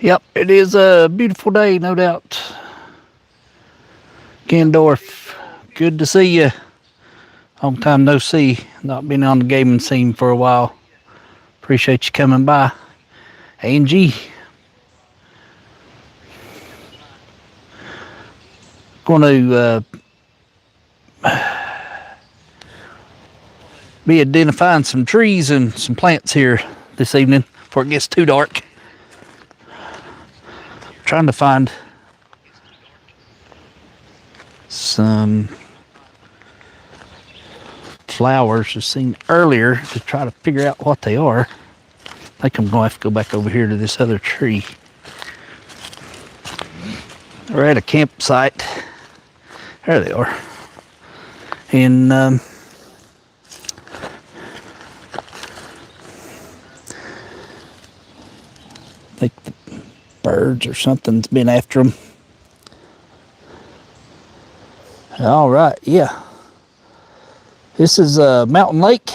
Yep, it is a beautiful day, no doubt. Gendorf, good to see you. Long time no see. Not been on the gaming scene for a while. Appreciate you coming by. Angie, going to be identifying some trees and some plants here this evening before it gets too dark. Trying to find some flowers I've seen earlier to try to figure out what they are. I think I'm going to have to go back over here to this other tree. We're at a campsite. There they are. And I think the birds or something's been after them. All right, yeah. This is Mountain Lake.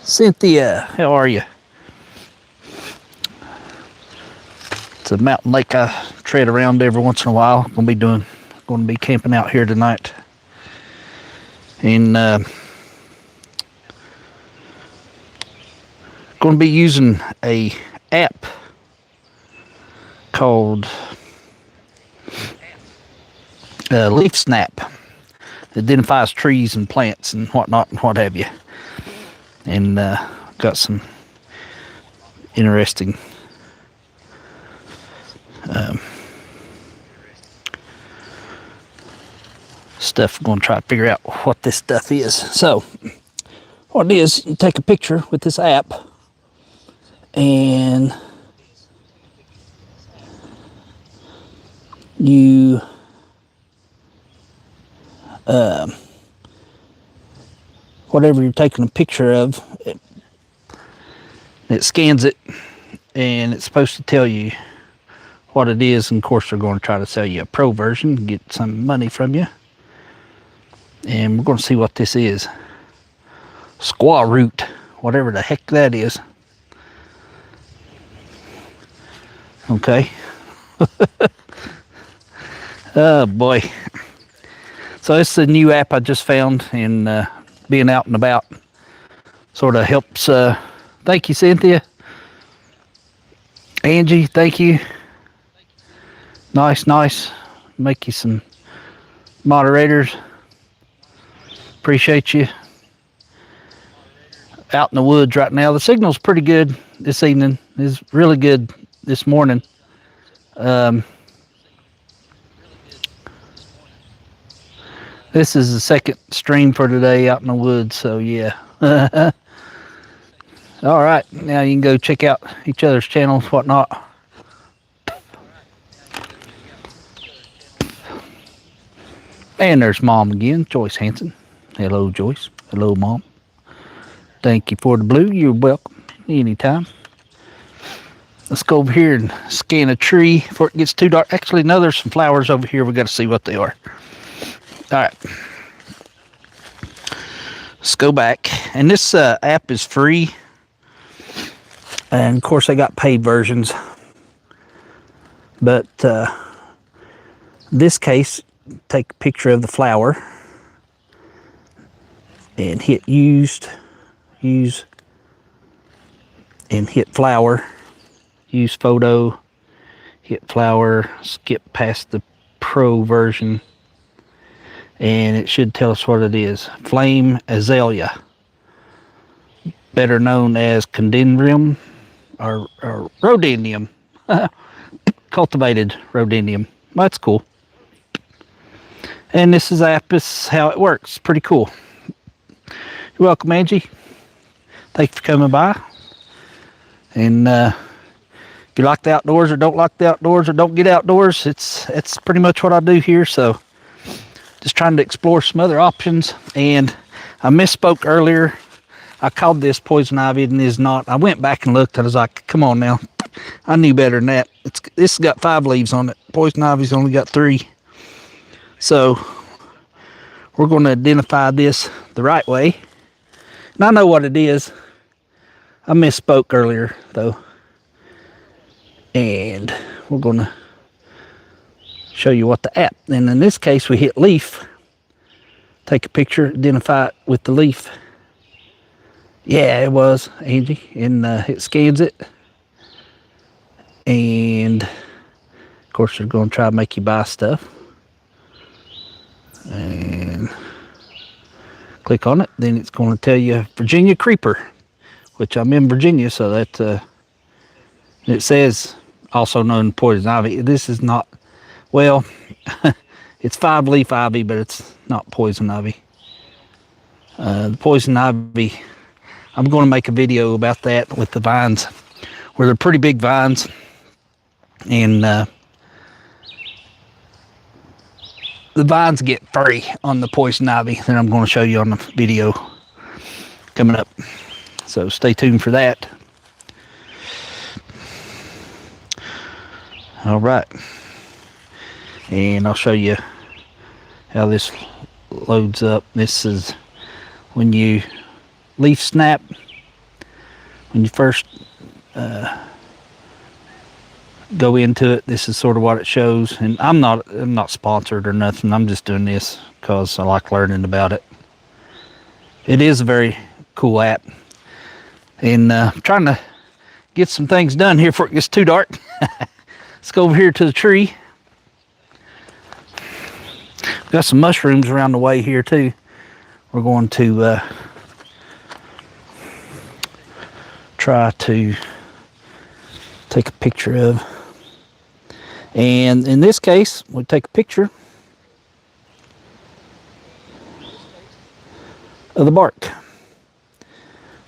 Cynthia, how are you? It's a mountain lake I tread around every once in a while. Going to be camping out here tonight. And going to be using a app called Leaf Snap. It identifies trees and plants and whatnot and what have you. And got some interesting stuff. I'm going to try to figure out what this stuff is. So, what it is, you take a picture with this app, and you whatever you're taking a picture of, it scans it, and it's supposed to tell you what it is. And of course, they're going to try to sell you a pro version, get some money from you. And we're going to see what this is. Squaw root, whatever the heck that is. Okay. Oh boy. So it's a new app I just found, and being out and about sort of helps. Thank you, Cynthia. Angie, thank you. Nice. Make you some moderators. Appreciate you. Out in the woods right now. The signal's pretty good this evening. It's really good this morning. This is the second stream for today out in the woods, so yeah. All right, now you can go check out each other's channels, whatnot. And there's Mom again, Joyce Hanson. Hello, Joyce. Hello, Mom. Thank you for the blue. You're welcome anytime. Let's go over here and scan a tree before it gets too dark. Actually, no, there's some flowers over here. We got to see what they are. All right. Let's go back. And this app is free. And of course, they got paid versions. But this case, take a picture of the flower and hit use, and hit flower, use photo, hit flower, skip past the pro version, and it should tell us what it is. Flame azalea, better known as condendrium or rhodanium, cultivated rhodanium. That's cool. And this is how it works. Pretty cool. You're welcome, Angie. Thanks for coming by. And if you like the outdoors or don't like the outdoors or don't get outdoors, it's pretty much what I do here. So just trying to explore some other options. And I misspoke earlier. I called this poison ivy and it is not. I went back and looked. I was like, come on now. I knew better than that. This has got 5 leaves on it. Poison ivy's only got 3. So we're going to identify this the right way. And I know what it is. I misspoke earlier, though. And we're going to show you what the app. And in this case, we hit leaf. Take a picture, identify it with the leaf. Yeah, it was, Angie. And it scans it. And, of course, they're going to try to make you buy stuff. And click on it. Then it's going to tell you Virginia creeper, which I'm in Virginia, so that it says also known poison ivy. This is not, well, it's 5-leaf ivy, but it's not poison ivy. The poison ivy, I'm going to make a video about that with the vines, where they're pretty big vines, and the vines get furry on the poison ivy that I'm going to show you on the video coming up. So stay tuned for that. All right. And I'll show you how this loads up. This is when you leaf snap. When you first go into it, this is sort of what it shows. And I'm not sponsored or nothing. I'm just doing this because I like learning about it. It is a very cool app. And I'm trying to get some things done here before it gets too dark. Let's go over here to the tree. Got some mushrooms around the way here too. We're going to try to take a picture of. And in this case, we'll take a picture of the bark.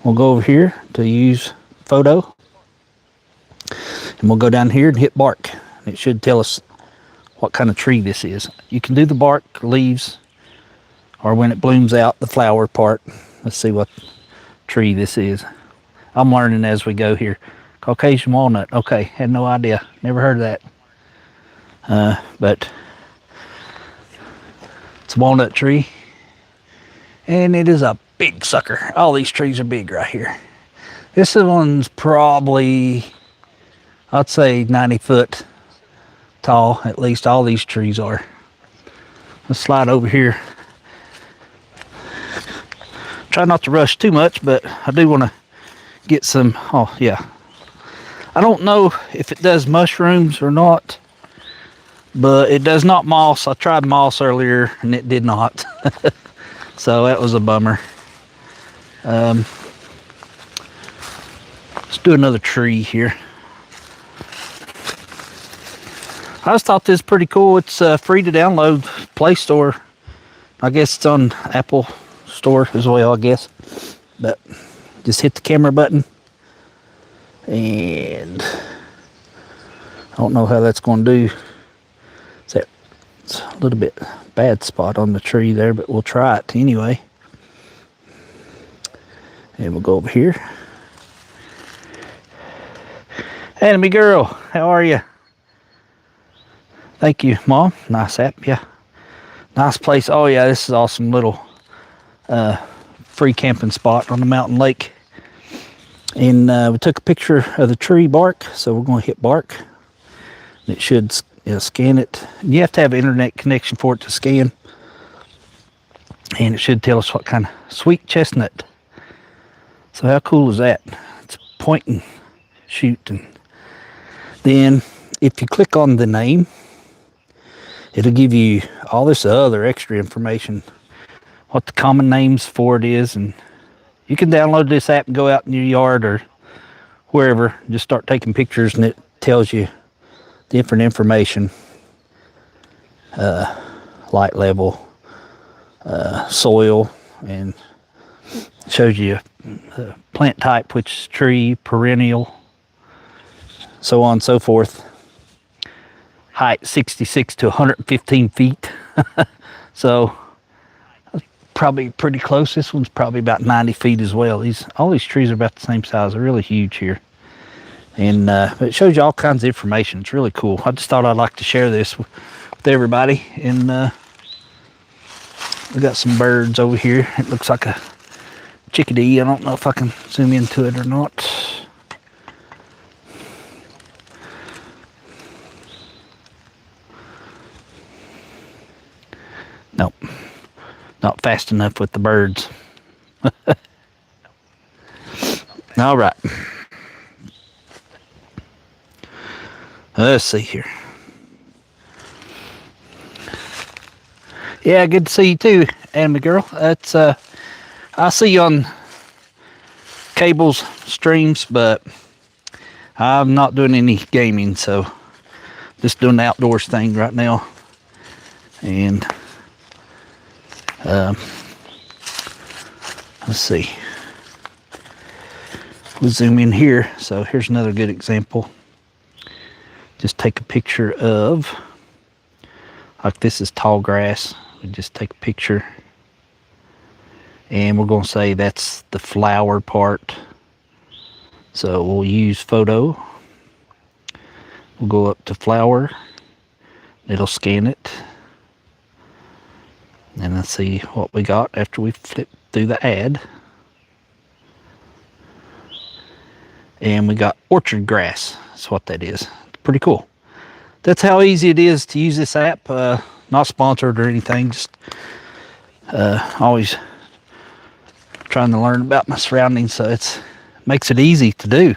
We'll go over here to use photo. And we'll go down here and hit bark. It should tell us what kind of tree this is. You can do the bark, leaves, or when it blooms out, the flower part. Let's see what tree this is. I'm learning as we go here. Caucasian walnut. Okay, had no idea. Never heard of that. But it's a walnut tree. And it is a big sucker. All these trees are big right here. This one's probably, I'd say 90 foot tall. At least all these trees are. Let's slide over here. Try not to rush too much, but I do want to get some, oh yeah. I don't know if it does mushrooms or not, but it does not moss. I tried moss earlier and it did not. So that was a bummer. Let's do another tree here. I just thought this was pretty cool. It's free to download, Play Store. I guess it's on Apple Store as well, I guess. But just hit the camera button. And I don't know how that's going to do. It's a little bit bad spot on the tree there, but we'll try it anyway. And we'll go over here. Enemy girl, how are you? Thank you, Mom. Nice app, yeah. Nice place. Oh yeah, this is awesome little free camping spot on the mountain lake. And we took a picture of the tree bark, so we're going to hit bark. It should scan it. You have to have an internet connection for it to scan. And it should tell us what kind of sweet chestnut. So how cool is that? It's point and shoot. And then if you click on the name, it'll give you all this other extra information, what the common names for it is. And you can download this app and go out in your yard or wherever, just start taking pictures, and it tells you different information, light level, soil, and shows you plant type, which is tree, perennial, so on and so forth. Height 66 to 115 feet. So probably pretty close. This one's probably about 90 feet as well. All these trees are about the same size. They're really huge here. And it shows you all kinds of information. It's really cool. I just thought I'd like to share this with everybody and We got some birds over here. It looks like a chickadee. I don't know if I can zoom into it or not. Nope. Not fast enough with the birds. All right. Let's see here. Yeah, good to see you too, Anime Girl. That's I see you on cables streams, but I'm not doing any gaming, so just doing the outdoors thing right now. And let's see. We'll zoom in here. So here's another good example. Just take a picture of, like this is tall grass. We just take a picture. And we're going to say that's the flower part. So we'll use photo. We'll go up to flower. It'll scan it. And let's see what we got after we flip through the ad. And we got orchard grass. That's what that is. It's pretty cool. That's how easy it is to use this app. Not sponsored or anything. Just always trying to learn about my surroundings, so it makes it easy to do.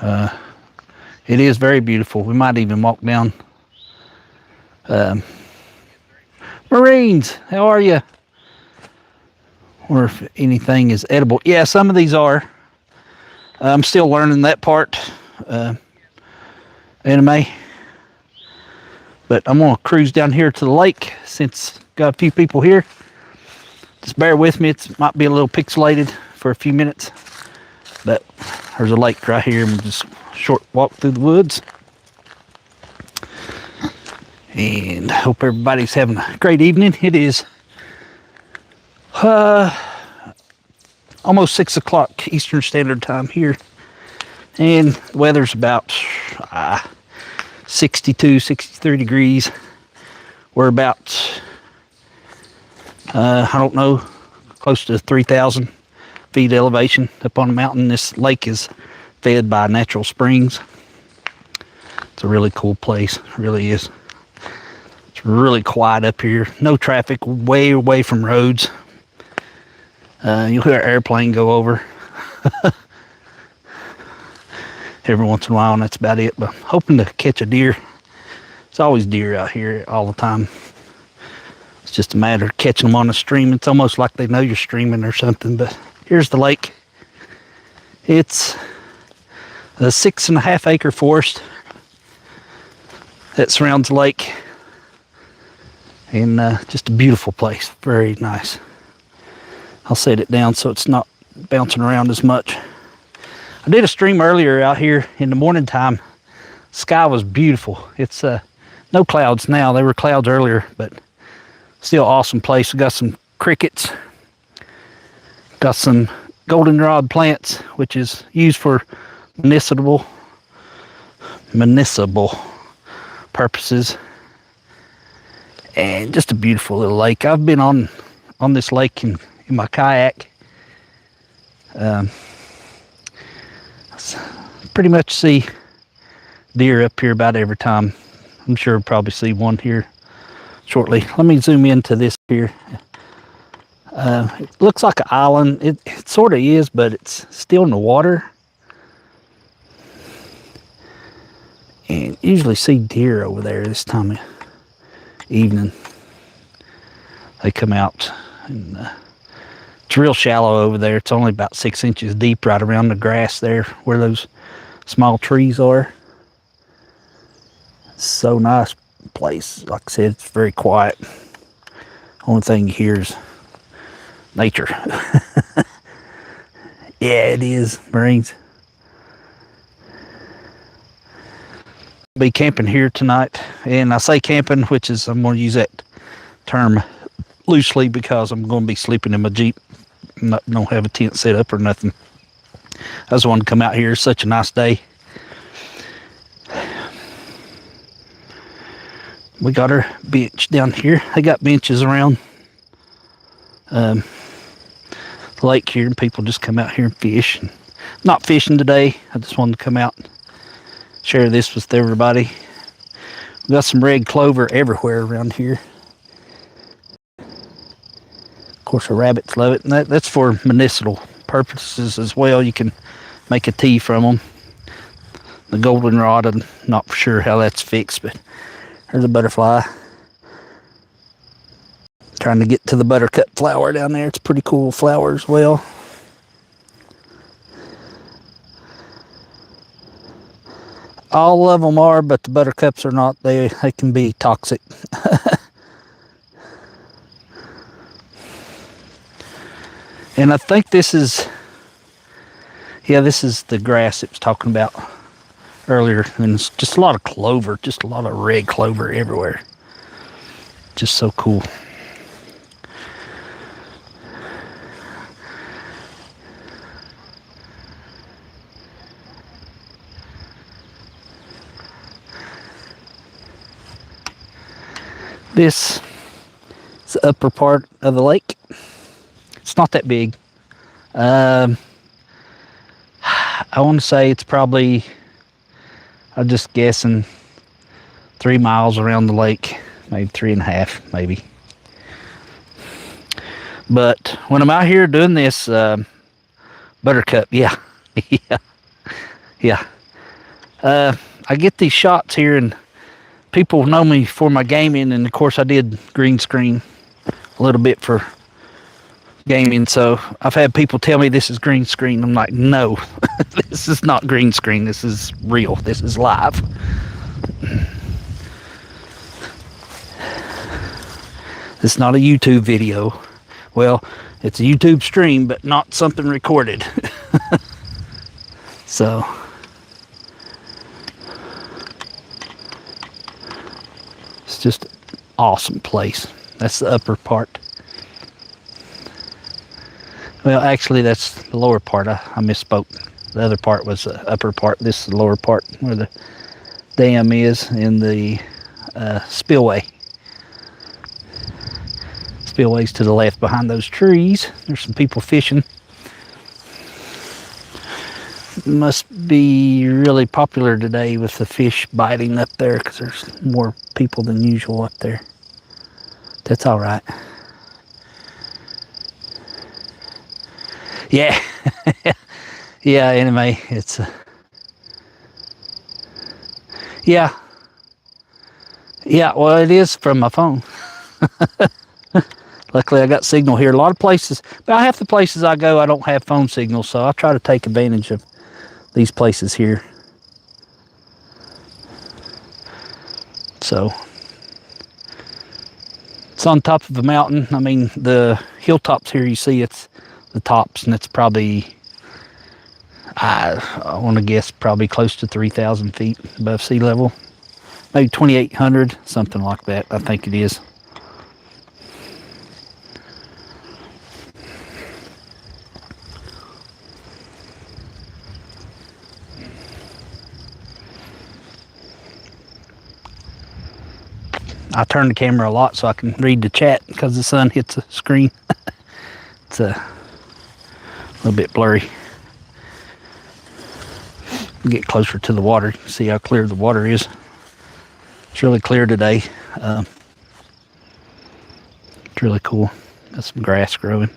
It is very beautiful. We might even walk down. Marines, how are you? Or if anything is edible. Yeah, some of these are. I'm still learning that part. Anime. But I'm going to cruise down here to the lake since got a few people here. Just bear with me. It might be a little pixelated for a few minutes. But there's a lake right here. And just short walk through the woods. And I hope everybody's having a great evening. It is almost 6 o'clock Eastern Standard Time here. And the weather's about 62, 63 degrees. We're about, I don't know, close to 3,000 feet elevation up on the mountain. This lake is fed by natural springs. It's a really cool place, it really is. It's really quiet up here. No traffic, way away from roads. You'll hear an airplane go over. Every once in a while, and that's about it. But I'm hoping to catch a deer. It's always deer out here all the time. It's just a matter of catching them on the stream. It's almost like they know you're streaming or something. But here's the lake. It's a 6.5 acre forest that surrounds the lake. And just a beautiful place. Very nice. I'll set it down so it's not bouncing around as much. I did a stream earlier out here in the morning time. Sky was beautiful. It's no clouds now. There were clouds earlier, but still awesome place. We got some crickets. Got some goldenrod plants, which is used for municipal purposes. And just a beautiful little lake. I've been on this lake in my kayak. Pretty much see deer up here about every time. I'm sure we'll probably see one here shortly. Let me zoom into this here. It looks like an island. It sort of is, but it's still in the water. And usually see deer over there this time of evening. They come out, and it's real shallow over there. It's only about 6 inches deep right around the grass there where those small trees are. So nice place. Like I said, it's very quiet. Only thing you hear is nature. Yeah, it is, Marines. Be camping here tonight, and I say camping, which is, I'm going to use that term loosely because I'm going to be sleeping in my Jeep. Don't have a tent set up or nothing. I just wanted to come out here. It's such a nice day. We got our bench down here. They got benches around the lake here, and people just come out here and fish. Not fishing today. I just wanted to come out and share this with everybody. We got some red clover everywhere around here. Of course, the rabbits love it, and that's for medicinal purposes as well. You can make a tea from them. The goldenrod, I'm not sure how that's fixed, but there's a butterfly. Trying to get to the buttercup flower down there. It's a pretty cool flower as well. All of them are, but the buttercups are not. They can be toxic. And I think this is, yeah, this is the grass it was talking about earlier. And it's just a lot of clover, just a lot of red clover everywhere. Just so cool. This is the upper part of the lake. It's not that big. I want to say it's probably, I'm just guessing, 3 miles around the lake, maybe 3.5, maybe. But when I'm out here doing this, buttercup, yeah, yeah. I get these shots here, and people know me for my gaming, and of course I did green screen a little bit for gaming, so I've had people tell me this is green screen. I'm like, no, this is not green screen. This is real. This is live. It's not a YouTube video. Well, it's a YouTube stream, but not something recorded. So it's just an awesome place. That's the upper part. Well, actually, that's the lower part. I misspoke. The other part was the upper part. This is the lower part where the dam is in the spillway. Spillway's to the left behind those trees. There's some people fishing. Must be really popular today with the fish biting up there because there's more people than usual up there. That's all right. Yeah. Yeah, anyway, it's yeah. Yeah, well, it is from my phone. Luckily, I got signal here. A lot of places, about half the places I go, I don't have phone signal, so I try to take advantage of these places here. So it's on top of a mountain. I mean, the hilltops here, you see it's the tops, and it's probably, I want to guess, probably close to 3,000 feet above sea level. Maybe 2,800, something like that, I think it is. I turn the camera a lot so I can read the chat because the sun hits the screen. It's a little bit blurry. Get closer to the water, you can see how clear the water is. It's really clear today. It's really cool. Got some grass growing.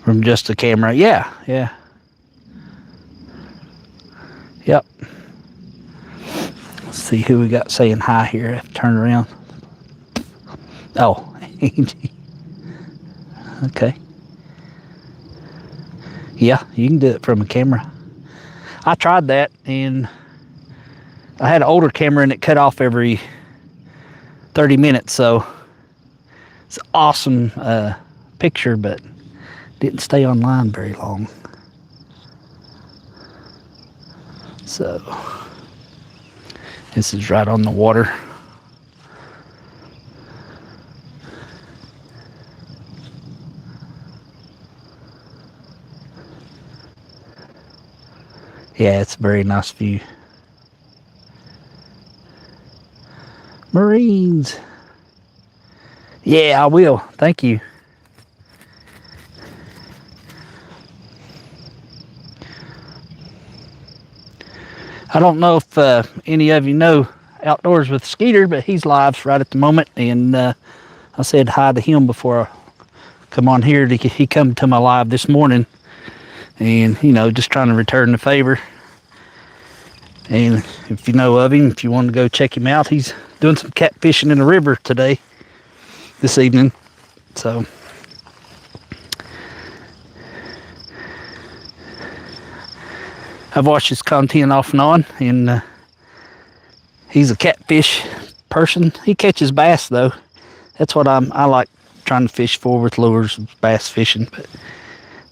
From just the camera, yeah. Yep. Let's see who we got saying hi here. I have to turn around. Oh, okay. Yeah, you can do it from a camera. I tried that, and I had an older camera, and it cut off every 30 minutes, so it's an awesome picture, but didn't stay online very long. So this is right on the water. Yeah, it's a very nice view. Marines. Yeah, I will. Thank you. I don't know if any of you know Outdoors with Skeeter, but he's live right at the moment, and I said hi to him before I come on here. He come to my live this morning, and just trying to return the favor. And if you know of him, if you want to go check him out, he's doing some catfishing in the river this evening. So I've watched his content off and on, and he's a catfish person. He catches bass though. That's what I like trying to fish for with lures, bass fishing. But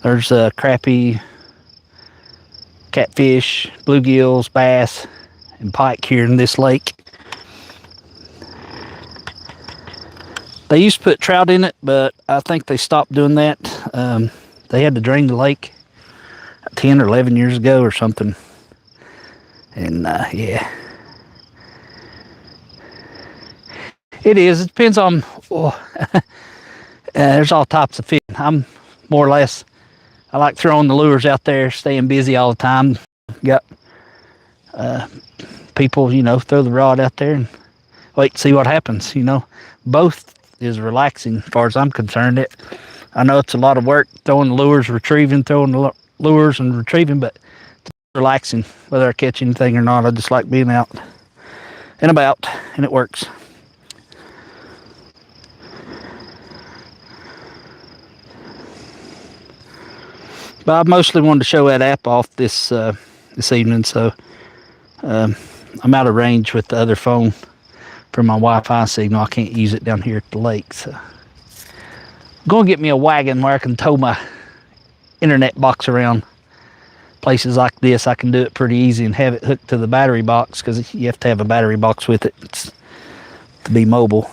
there's crappie, catfish, bluegills, bass, and pike here in this lake. They used to put trout in it, but I think they stopped doing that. They had to drain the lake 10 or 11 years ago or something. And yeah. It is. It depends on... there's all types of fish. I'm more or less... I like throwing the lures out there, staying busy all the time. Got people, throw the rod out there and wait to see what happens. Both is relaxing as far as I'm concerned. I know it's a lot of work throwing the lures, throwing the lures and retrieving, but it's relaxing whether I catch anything or not. I just like being out and about, and it works. But I mostly wanted to show that app off this evening, so I'm out of range with the other phone for my Wi-Fi signal. I can't use it down here at the lake. So I'm going to get me a wagon where I can tow my internet box around places like this. I can do it pretty easy and have it hooked to the battery box, because you have to have a battery box with it to be mobile.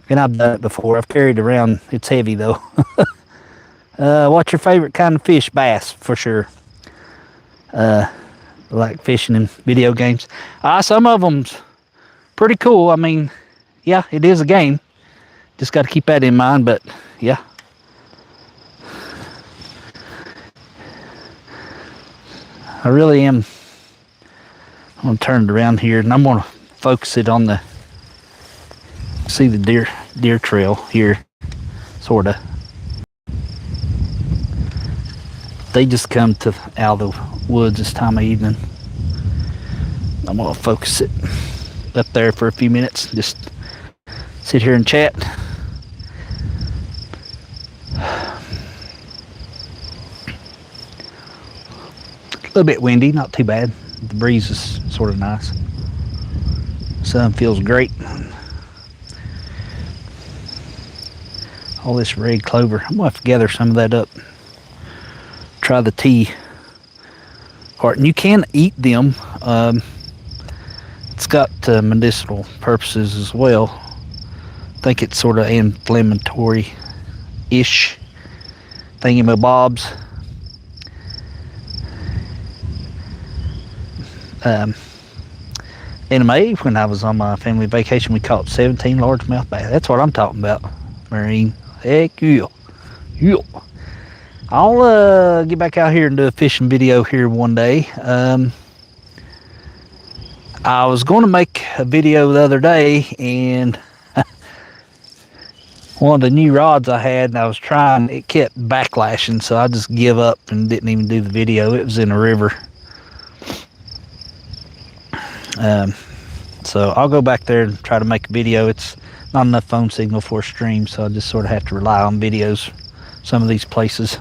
And I've done it before. I've carried it around. It's heavy though. What's your favorite kind of fish? Bass, for sure. Like fishing in video games. Some of them's pretty cool. I mean, yeah, it is a game. Just got to keep that in mind, but yeah. I really am. I'm going to turn it around here, and I'm going to focus it on see the deer trail here, sort of. They just come out of the woods this time of evening. I'm going to focus it up there for a few minutes. Just sit here and chat. A little bit windy, not too bad. The breeze is sort of nice. Sun feels great. All this red clover. I'm going to have to gather some of that up. Try the tea. And you can eat them. It's got medicinal purposes as well. I think it's sort of inflammatory-ish thingamabobs. In May, when I was on my family vacation, we caught 17 largemouth bass. That's what I'm talking about, Marine. Heck yeah. Yeah. I'll get back out here and do a fishing video here one day. I was going to make a video the other day, and one of the new rods I had, and I was trying, it kept backlashing, so I just give up and didn't even do the video. It was in a river. So I'll go back there and try to make a video. It's not enough phone signal for a stream, so I just sort of have to rely on videos some of these places.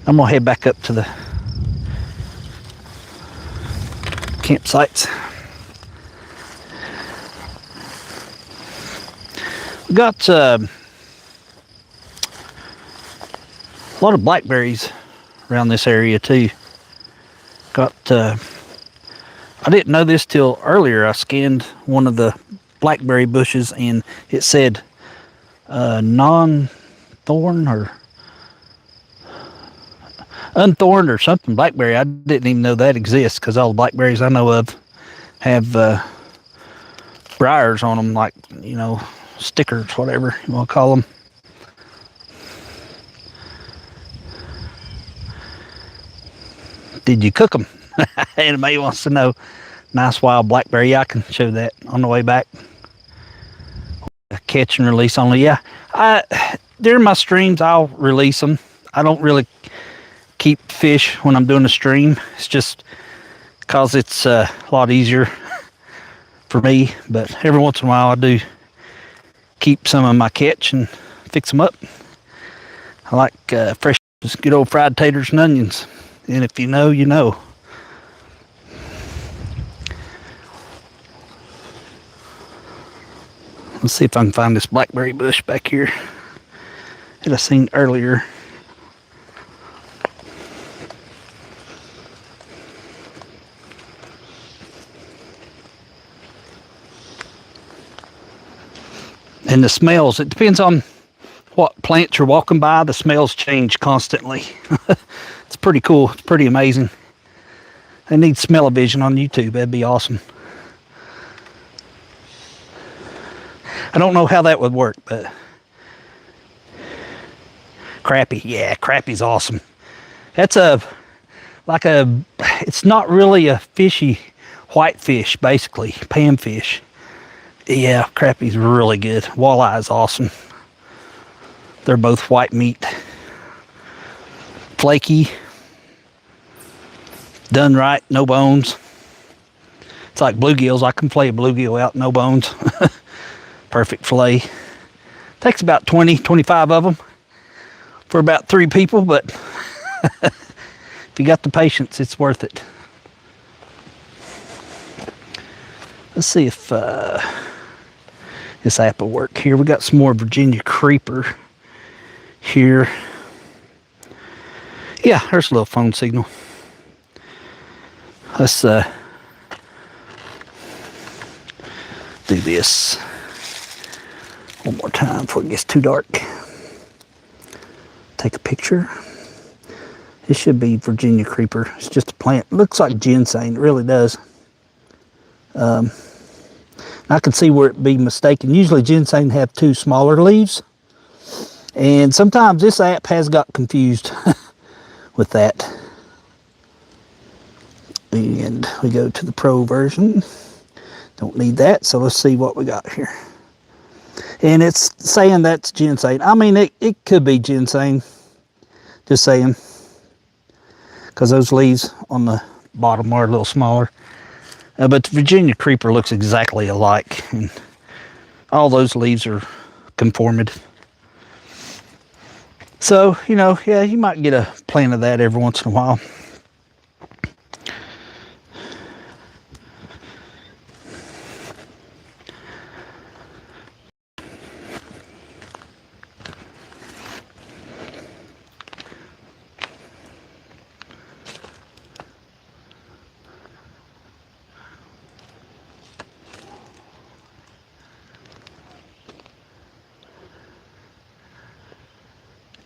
I'm gonna head back up to the campsites. We got a lot of blackberries around this area too. Got I didn't know this till earlier. I scanned one of the blackberry bushes and it said non-thorn or unthorned or something blackberry. I didn't even know that exists because all the blackberries I know of have briars on them, like, you know, stickers, whatever you want to call them. Did you cook them? Anybody wants to know. Nice wild blackberry. Yeah, I can show that on the way back. Catch and release only. Yeah, during my streams I'll release them. I don't really keep fish when I'm doing a stream. It's just because it's a lot easier for me. But every once in a while I do keep some of my catch and fix them up. I like fresh, good old fried taters and onions. And if you know, you know. Let's see if I can find this blackberry bush back here that I seen earlier. And the smells, it depends on what plants you're walking by. The smells change constantly. It's pretty cool. It's pretty amazing. I need smell-o-vision on YouTube. That'd be awesome. I don't know how that would work, but crappie, yeah, crappie's awesome. That's it's not really a fishy white fish, basically, panfish. Yeah, crappie's really good. Walleye is awesome. They're both white meat. Flaky, done right, no bones. It's like bluegills. I can flay a bluegill out, no bones. Perfect fillet. Takes about 20, 25 of them for about 3 people, but if you got the patience, it's worth it. Let's see if this app will work here. We got some more Virginia creeper here. Yeah, there's a little phone signal. Let's do this one more time before it gets too dark. Take a picture. This should be Virginia creeper. It's just a plant. It looks like ginseng. It really does. I can see where it be mistaken. Usually ginseng have 2 smaller leaves. And sometimes this app has got confused with that. And we go to the pro version. Don't need that, so let's see what we got here. And it's saying that's ginseng. I mean, it could be ginseng. Just saying. Because those leaves on the bottom are a little smaller. But the Virginia creeper looks exactly alike. And all those leaves are conformed. So, you know, yeah, you might get a plant of that every once in a while.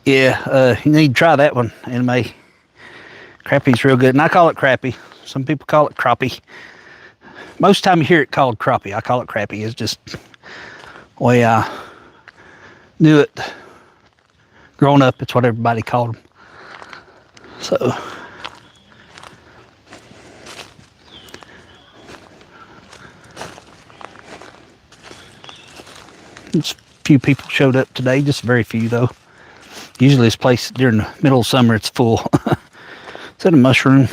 Yeah, you need to try that one, Anime. Crappie's real good, and I call it crappie. Some people call it crappie. Most time you hear it called crappie. I call it crappie. It's just the way I knew it. Growing up, it's what everybody called them. So, just a few people showed up today, just very few though. Usually this place during the middle of summer, it's full. Is that a mushroom?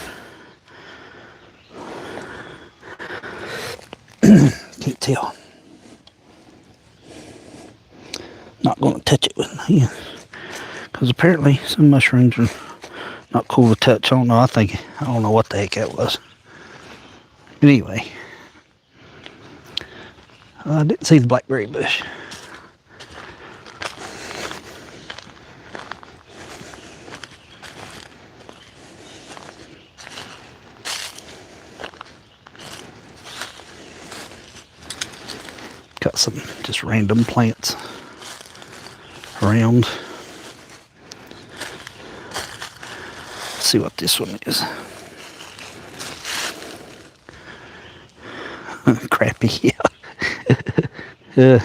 Can't tell. Not going to touch it with my hand. Because apparently some mushrooms are not cool to touch. I don't know. I don't know what the heck that was. But anyway. I didn't see the blackberry bush. Got some just random plants around. Let's see what this one is. Crappy, yeah.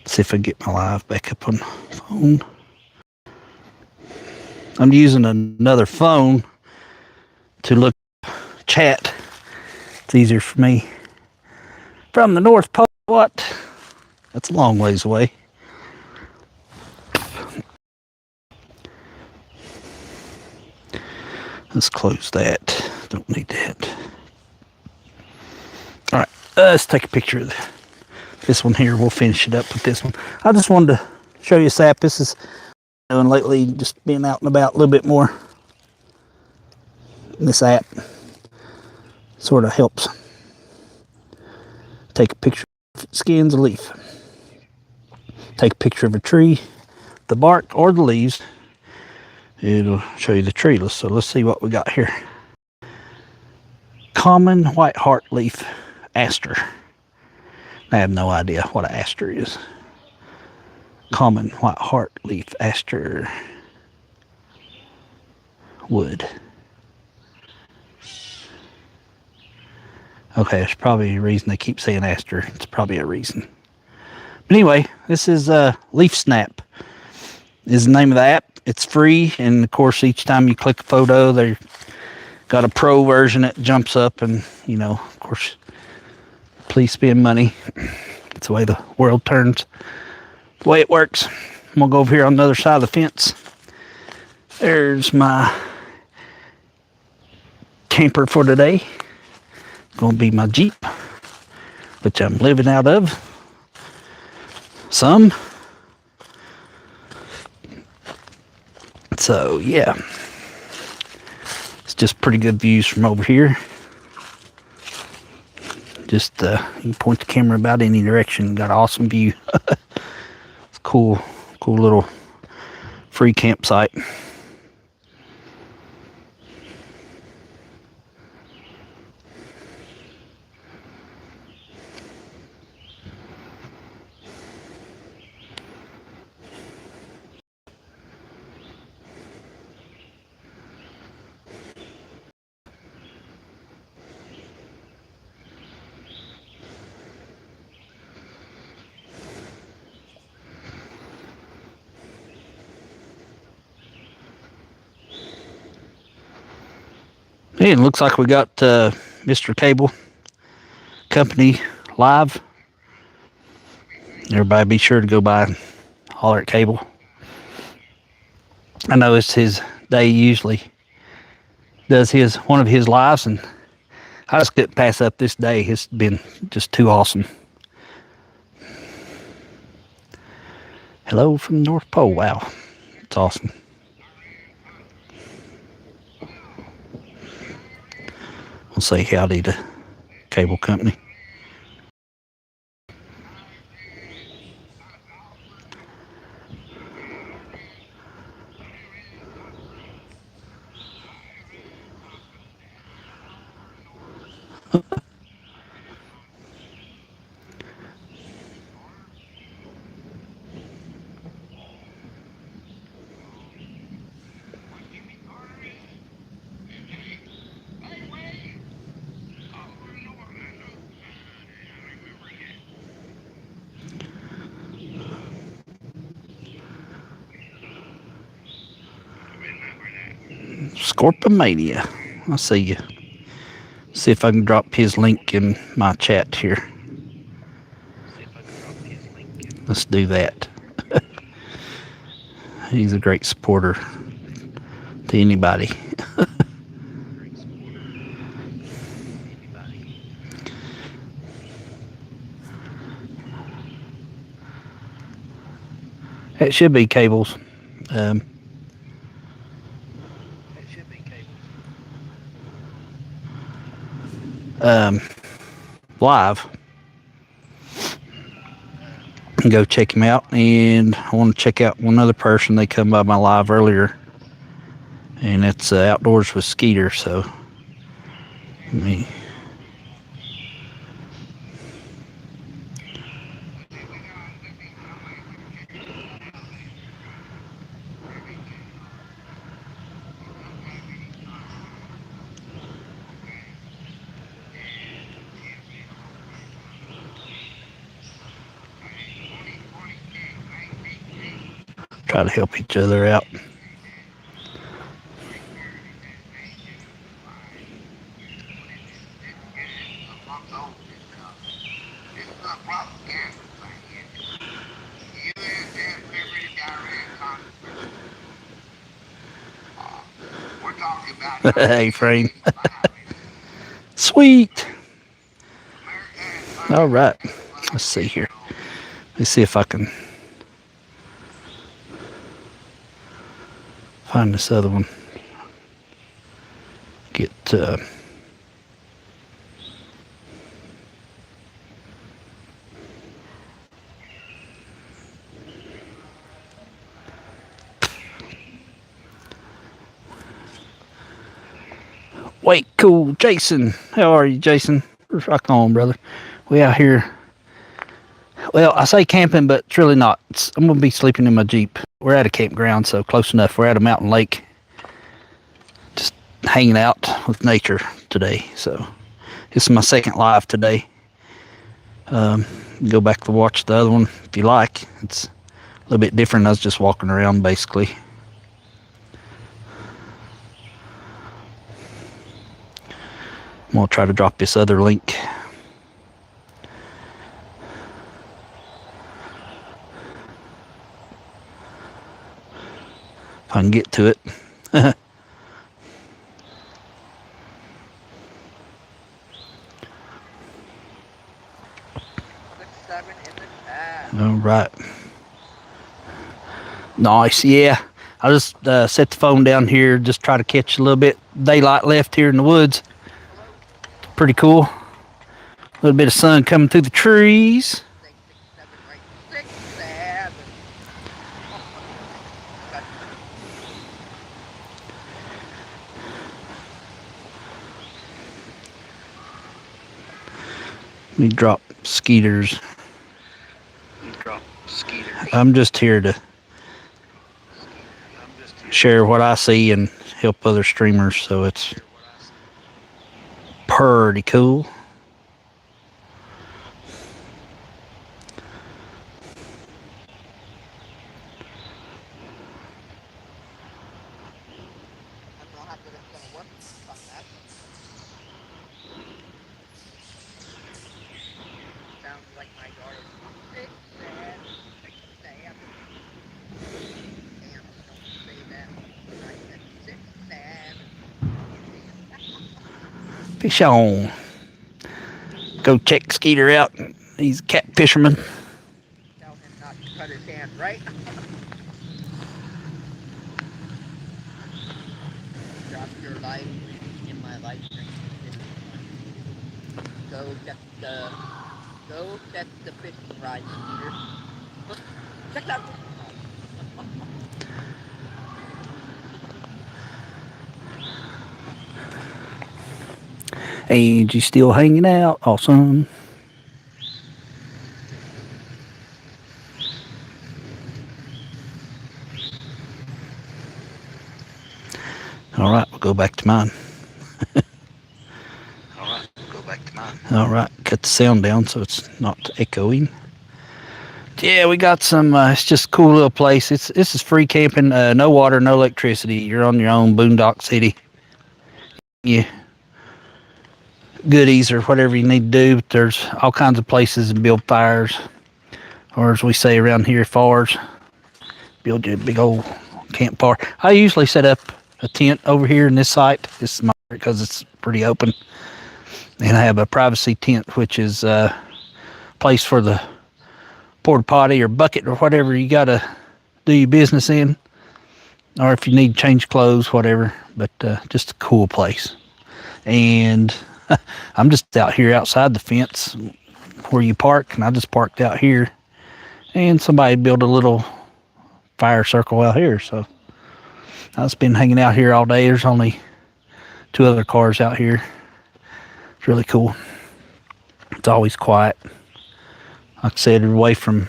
See if I can get my live back up on the phone. I'm using another phone to look chat. It's easier for me. From the North Pole, what? That's a long ways away. Let's close that. Don't need that. All right, let's take a picture of this one here. We'll finish it up with this one. I just wanted to show you sap. This is doing lately, just being out and about a little bit more. This app sort of helps take a picture if it skins a leaf. Take a picture of a tree, the bark or the leaves. It'll show you the tree. So let's see what we got here. Common white heartleaf aster. I have no idea what an aster is. Common white heartleaf aster wood. Okay, there's probably a reason they keep saying aster. It's probably a reason. But anyway, this is Leaf Snap is the name of the app. It's free, and of course each time you click a photo, they got a pro version that jumps up, and you know, of course, please spend money. It's the way the world turns, the way it works. I'm gonna go over here on the other side of the fence. There's my camper for today. Gonna be my Jeep, which I'm living out of some. So yeah, it's just pretty good views from over here. Just you can point the camera about any direction. Got an awesome view. It's cool little free campsite. Hey, it looks like we got Mr. Cable Company live. Everybody be sure to go by and holler at Cable. I know it's his day. He usually does one of his lives, and I just couldn't pass up this day. It's been just too awesome. Hello from the North Pole. Wow, it's awesome. We'll say howdy to Cable Company. Scorpomania. I'll see you. See if I can drop his link in my chat here. Let's do that. He's a great supporter to anybody. It should be Cables. Live. Go check him out, and I want to check out one other person. They come by my live earlier, and it's Outdoors with Skeeter. So let me. Try to help each other out. Hey, Frame. Sweet. All right. Let's see here. Let's see if I can find this other one. Get Wait, cool, Jason. How are you, Jason? Rock on, brother. We out here. Well, I say camping, but it's really not. I'm gonna be sleeping in my Jeep. We're at a campground, so close enough. We're at a mountain lake. Just hanging out with nature today. So this is my second live today. Go back to watch the other one if you like. It's a little bit different. I was just walking around basically. I'm gonna try to drop this other link. If I can get to it. All right. Nice, yeah. I just set the phone down here, just try to catch a little bit daylight left here in the woods. Pretty cool. A little bit of sun coming through the trees. Let me drop Skeeter's. I'm just here to share what I see and help other streamers, so it's pretty cool. Fish on. Go check Skeeter out. He's a cat fisherman. Tell him not to cut his hand, right? Drop your life in my life stream. Go check the fishing rod, Skeeter. Check that. Angie still hanging out. Awesome. All right, we'll go back to mine. All right, cut the sound down so it's not echoing. Yeah, we got some. It's just a cool little place. This is free camping. No water, no electricity. You're on your own, boondock city. Yeah. Goodies or whatever you need to do, but there's all kinds of places to build fires, or as we say around here, fires. Build you a big old campfire. I usually set up a tent over here in this site. This is my because it's pretty open, and I have a privacy tent, which is a place for the porta potty or bucket or whatever you gotta do your business in, or if you need to change clothes, whatever. But just a cool place. And I'm just out here outside the fence where you park, and I just parked out here, and somebody built a little fire circle out here, so I've been hanging out here all day. There's only 2 other cars out here. It's really cool. It's always quiet. Like I said, away from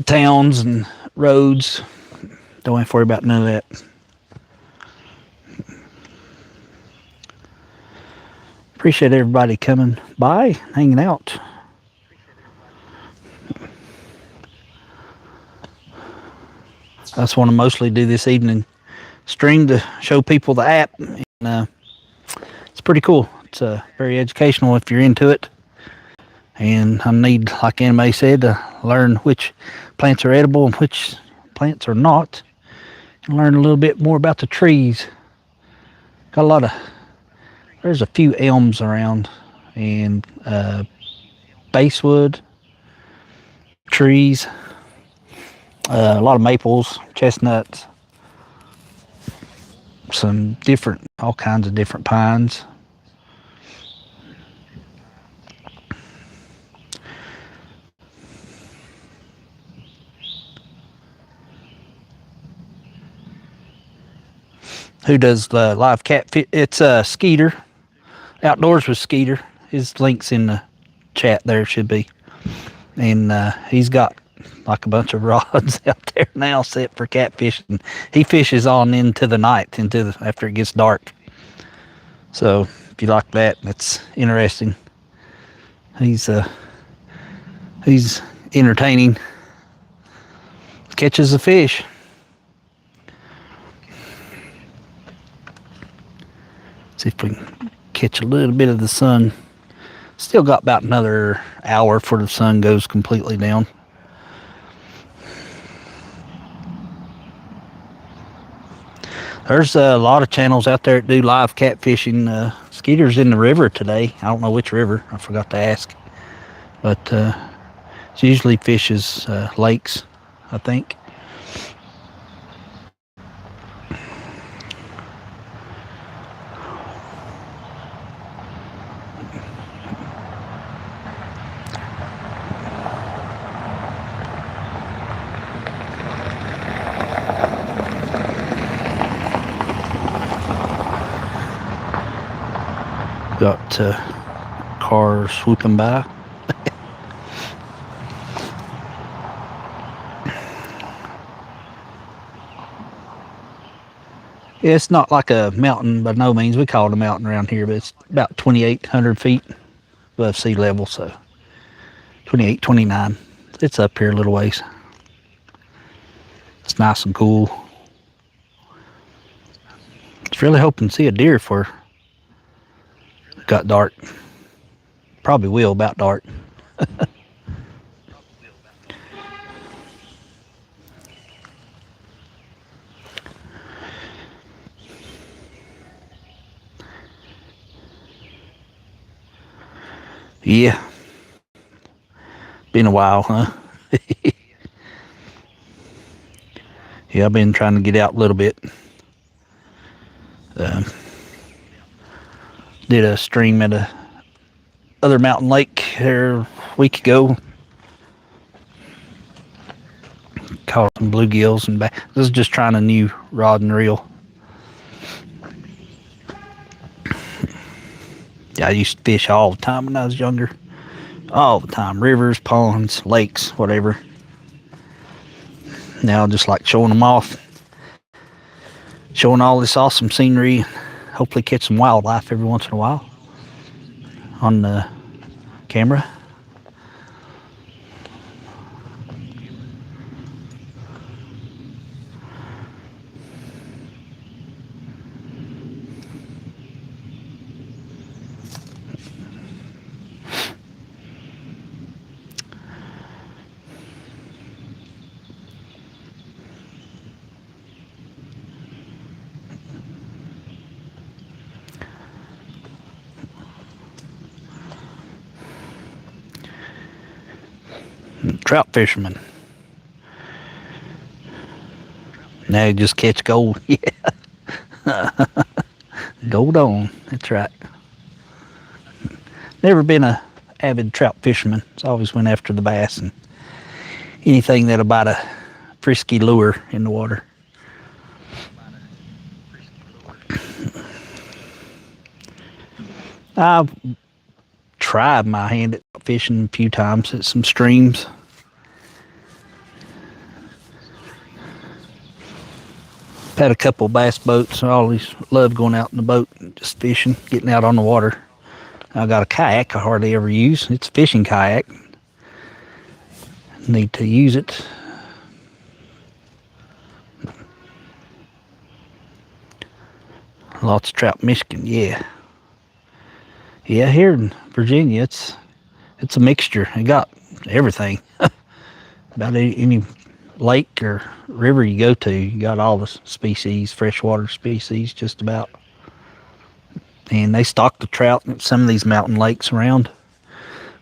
towns and roads. Don't have to worry about none of that. Appreciate everybody coming by, hanging out. That's what I mostly do this evening. Stream to show people the app. And, it's pretty cool. It's very educational if you're into it. And I need, like Anime said, to learn which plants are edible and which plants are not. And learn a little bit more about the trees. Got a lot of, there's a few elms around and basswood trees, a lot of maples, chestnuts, some different, all kinds of different pines. Who does the live catfish? It's Skeeter, Outdoors with Skeeter. His link's in the chat there, should be. And he's got like a bunch of rods out there now set for catfishing. He fishes on into the night, after it gets dark. So if you like that, that's interesting. He's entertaining. Catches a fish. See if we can catch a little bit of the sun. Still got about another hour before the sun goes completely down. There's a lot of channels out there that do live catfishing. Skeeter's in the river today. I don't know which river. I forgot to ask. But she usually fishes lakes, I think. Got cars swooping by. Yeah, it's not like a mountain by no means. We call it a mountain around here, but it's about 2,800 feet above sea level, so 28, 29. It's up here a little ways. It's nice and cool. It's really hoping to see a deer for it got dark. Probably will about dark. Yeah. Been a while, huh? Yeah, I've been trying to get out a little bit. Did a stream at a other mountain lake here a week ago. Caught some bluegills and back. This is just trying a new rod and reel. Yeah, I used to fish all the time when I was younger. All the time. Rivers, ponds, lakes, whatever. Now I just like showing them off. Showing all this awesome scenery. Hopefully catch some wildlife every once in a while on the camera. Trout fisherman. Now you just catch gold. Yeah. Gold on. That's right. Never been a avid trout fisherman. It's always went after the bass and anything that'll bite a frisky lure in the water. I've tried my hand at fishing a few times at some streams. Had a couple bass boats. I always love going out in the boat and just fishing, getting out on the water. I got a kayak I hardly ever use. It's a fishing kayak. Need to use it. Lots of trout in Michigan, yeah. Yeah, here in Virginia, it's a mixture. It got everything. About any lake or river you go to, you got all the species, freshwater species, just about. And they stock the trout in some of these mountain lakes around.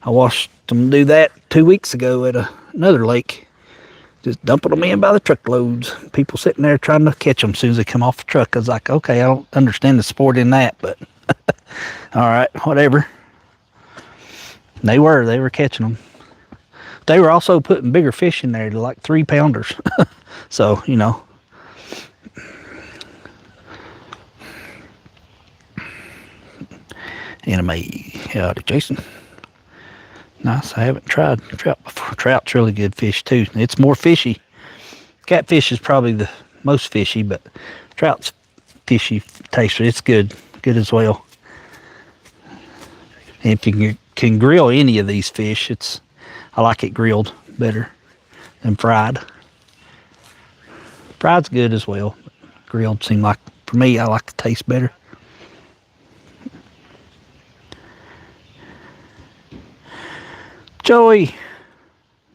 I watched them do that 2 weeks ago at another lake. Just dumping them in by the truckloads. People sitting there trying to catch them as soon as they come off the truck. I was like, okay, I don't understand the sport in that, but all right, whatever. They were catching them. They were also putting bigger fish in there, like 3-pounders. So, you know. Anime. Howdy, Jason. Nice. I haven't tried trout before. Trout's really good fish, too. It's more fishy. Catfish is probably the most fishy, but trout's fishy taster. It's good. Good as well. And if you can grill any of these fish, I like it grilled better than fried. Fried's good as well. Grilled seem like, for me, I like the taste better. Joey,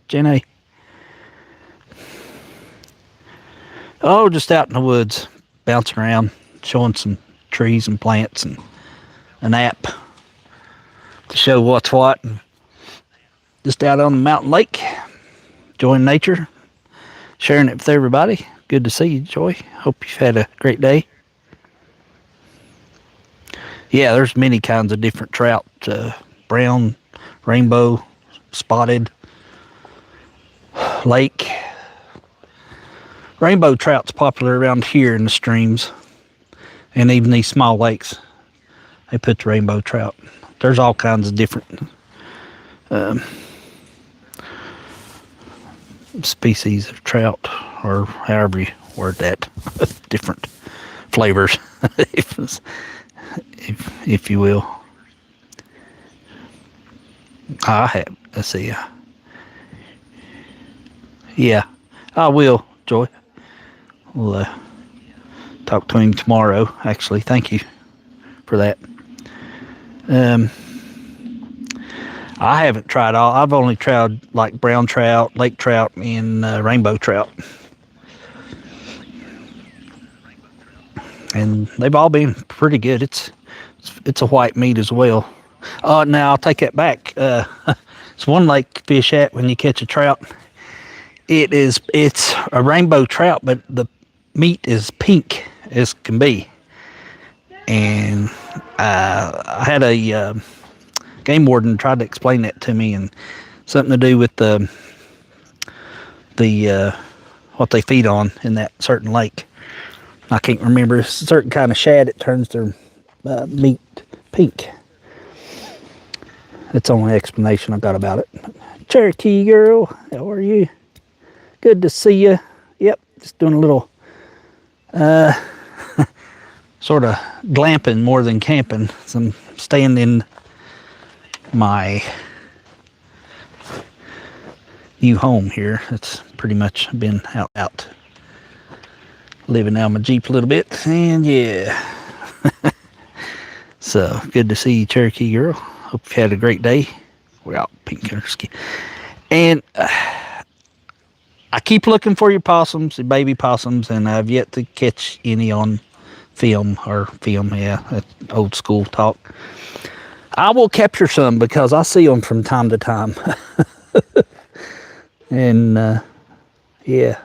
Jenny. Oh, just out in the woods, bouncing around, showing some trees and plants and an app to show what's what. And just out on the mountain lake, enjoying nature, sharing it with everybody. Good to see you, Joy. Hope you've had a great day. Yeah, there's many kinds of different trout. Brown, rainbow, spotted, lake. Rainbow trout's popular around here in the streams. And even these small lakes, they put the rainbow trout. There's all kinds of different species of trout, or however you word that, different flavors, if you will. I have. Let's see. Yeah, I will, Joy. We'll talk to him tomorrow. Actually, thank you for that. I haven't tried all. I've only tried like brown trout, lake trout, and rainbow trout, and they've all been pretty good. It's a white meat as well. Now I'll take that back. It's one lake fish at when you catch a trout. It's a rainbow trout, but the meat is pink as can be. And I had a game warden tried to explain that to me, and something to do with the what they feed on in that certain lake. I can't remember. It's a certain kind of shad. It turns their meat pink. That's the only explanation I got about it. Cherokee girl, how are you? Good to see you. Yep, just doing a little sort of glamping more than camping. So I'm staying in my new home here. It's pretty much been out living out of my Jeep a little bit, and yeah. So good to see you, Cherokee girl. Hope you had a great day. We're out pink ski. And I keep looking for your possums, the baby possums, and I've yet to catch any on film, yeah, that's old school talk. I will capture some because I see them from time to time. And yeah.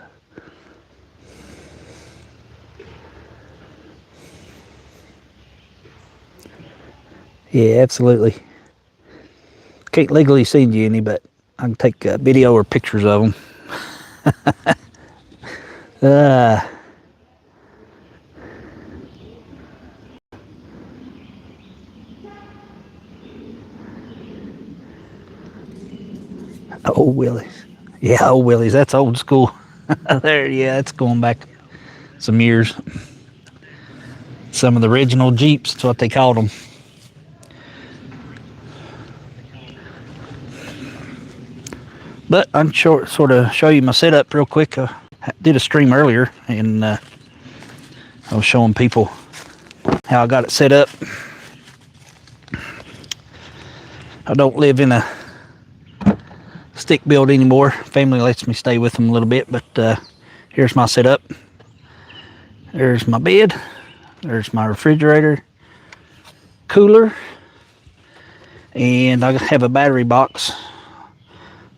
Yeah, absolutely. Can't legally send you any, but I can take a video or pictures of them. Old Willie's. Yeah, old Willie's. That's old school. There, yeah, it's going back some years. Some of the original Jeeps, that's what they called them. But I'm sort of show you my setup real quick. I did a stream earlier, and I was showing people how I got it set up. I don't live in a stick build anymore. Family lets me stay with them a little bit, but here's my setup. There's my bed. There's my refrigerator, cooler, and I have a battery box.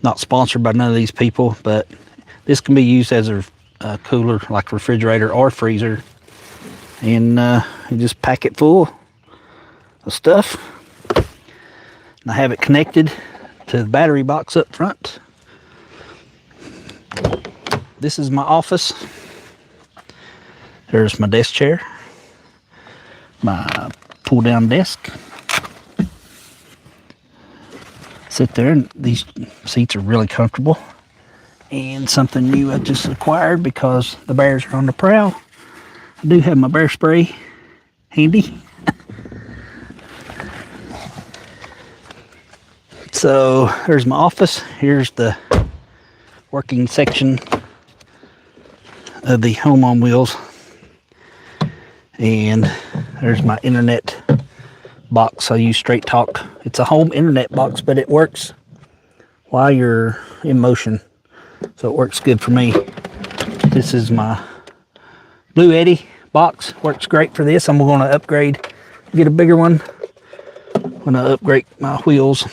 Not sponsored by none of these people, but this can be used as a cooler, like refrigerator or freezer. And you just pack it full of stuff. And I have it connected to the battery box up front. This is my office. There's my desk chair, my pull down desk. Sit there, and these seats are really comfortable. And something new I just acquired because the bears are on the prowl. I do have my bear spray handy. So there's my office. Here's the working section of the home on wheels. And there's my internet box. I use Straight Talk. It's a home internet box, but it works while you're in motion. So it works good for me. This is my Blue Eddy box. Works great for this. I'm going to upgrade, get a bigger one when I upgrade my wheels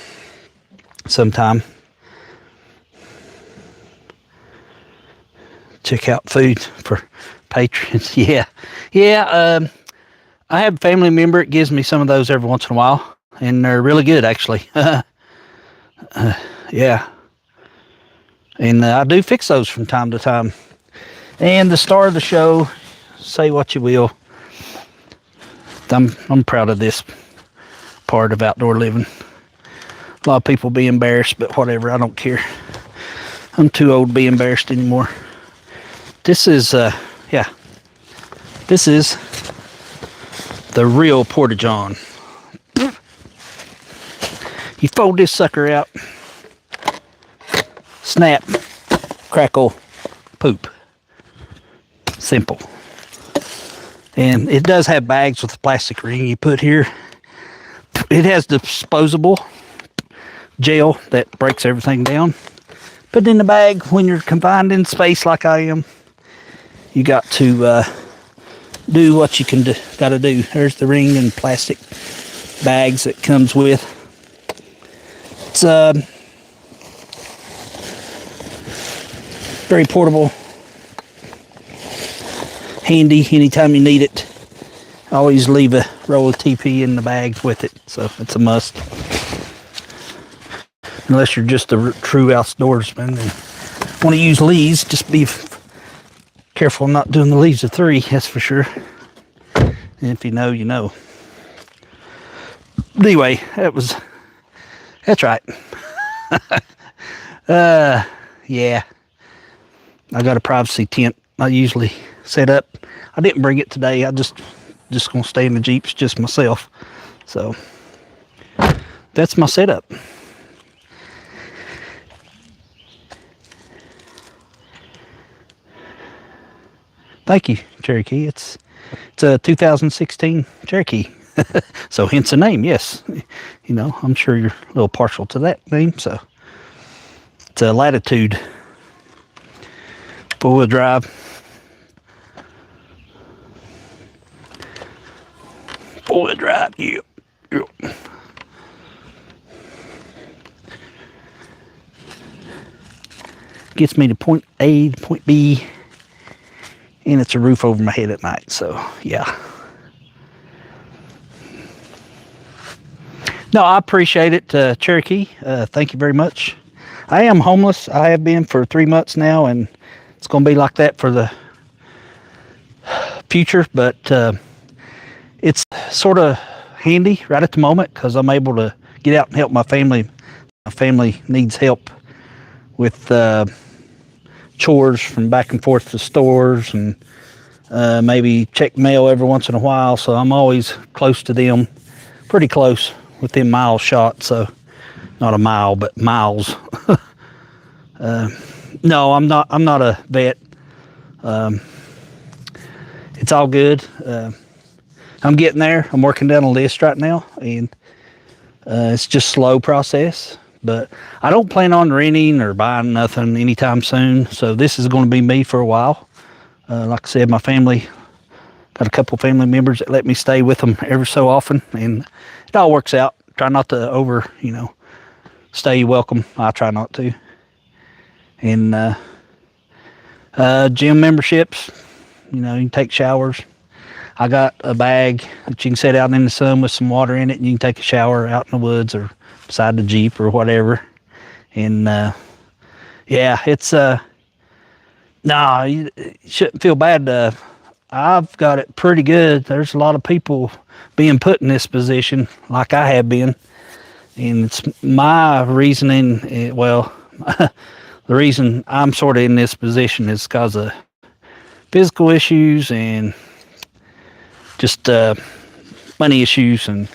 sometime. Check out food for patrons. Yeah. I have a family member that gives me some of those every once in a while, and they're really good, actually. Yeah. And I do fix those from time to time. And the star of the show, say what you will, I'm proud of this part of outdoor living. A lot of people be embarrassed, but whatever, I don't care. I'm too old to be embarrassed anymore. This is, this is the real Porta-John. You fold this sucker out, snap, crackle, poop. Simple. And it does have bags with a plastic ring you put here. It has disposable gel that breaks everything down. Put it in the bag when you're confined in space like I am. You got to do what you can do. Got to do. There's the ring and plastic bags that comes with. It's very portable, handy anytime you need it. I always leave a roll of TP in the bag with it, so it's a must. Unless you're just a true outdoorsman and want to use leaves, just be careful not doing the leaves of 3, that's for sure. And if you know, you know. Anyway, that's right. Yeah. I got a privacy tent I usually set up. I didn't bring it today. I just gonna stay in the Jeeps just myself. So that's my setup. Thank you, Cherokee. It's a 2016 Cherokee. So hence the name, yes. You know, I'm sure you're a little partial to that name. So it's a Latitude 4-wheel drive. 4-wheel drive, yeah. Gets me to point A to point B. And it's a roof over my head at night, so yeah. No, I appreciate it, Cherokee. Thank you very much. I am homeless. I have been for 3 months now, and it's going to be like that for the future, but it's sort of handy right at the moment because I'm able to get out and help my family. My family needs help with chores from back and forth to stores and maybe check mail every once in a while, so I'm always close to them, pretty close, within mile shot, so not a mile but miles. No, I'm not a vet. It's all good. I'm getting there. I'm working down a list right now, and it's just slow process. But I don't plan on renting or buying nothing anytime soon. So this is going to be me for a while. Like I said, my family, got a couple family members that let me stay with them every so often, and it all works out. Try not to stay welcome. I try not to. And gym memberships, you can take showers. I got a bag that you can set out in the sun with some water in it, and you can take a shower out in the woods or beside the Jeep or whatever. And yeah, it's nah, you shouldn't feel bad. I've got it pretty good. There's a lot of people being put in this position like I have been, and it's my reasoning. Well, the reason I'm sort of in this position is because of physical issues and just money issues and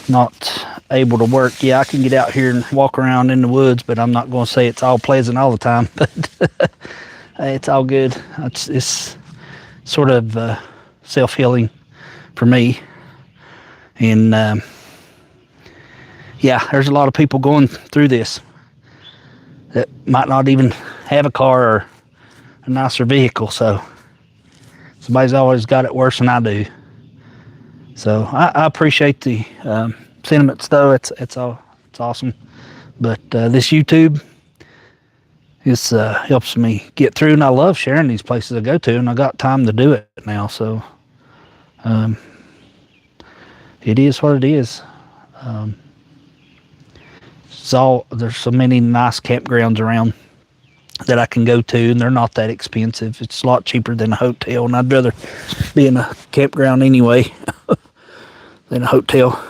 not able to work. Yeah, I can get out here and walk around in the woods, but I'm not going to say it's all pleasant all the time. But it's all good. It's sort of self-healing for me. And yeah, there's a lot of people going through this that might not even have a car or a nicer vehicle. So somebody's always got it worse than I do. So I appreciate the sentiments, though. It's awesome. But this YouTube helps me get through, and I love sharing these places I go to, and I got time to do it now. So it is what it is. There's so many nice campgrounds around that I can go to, and they're not that expensive. It's a lot cheaper than a hotel, and I'd rather be in a campground anyway than a hotel.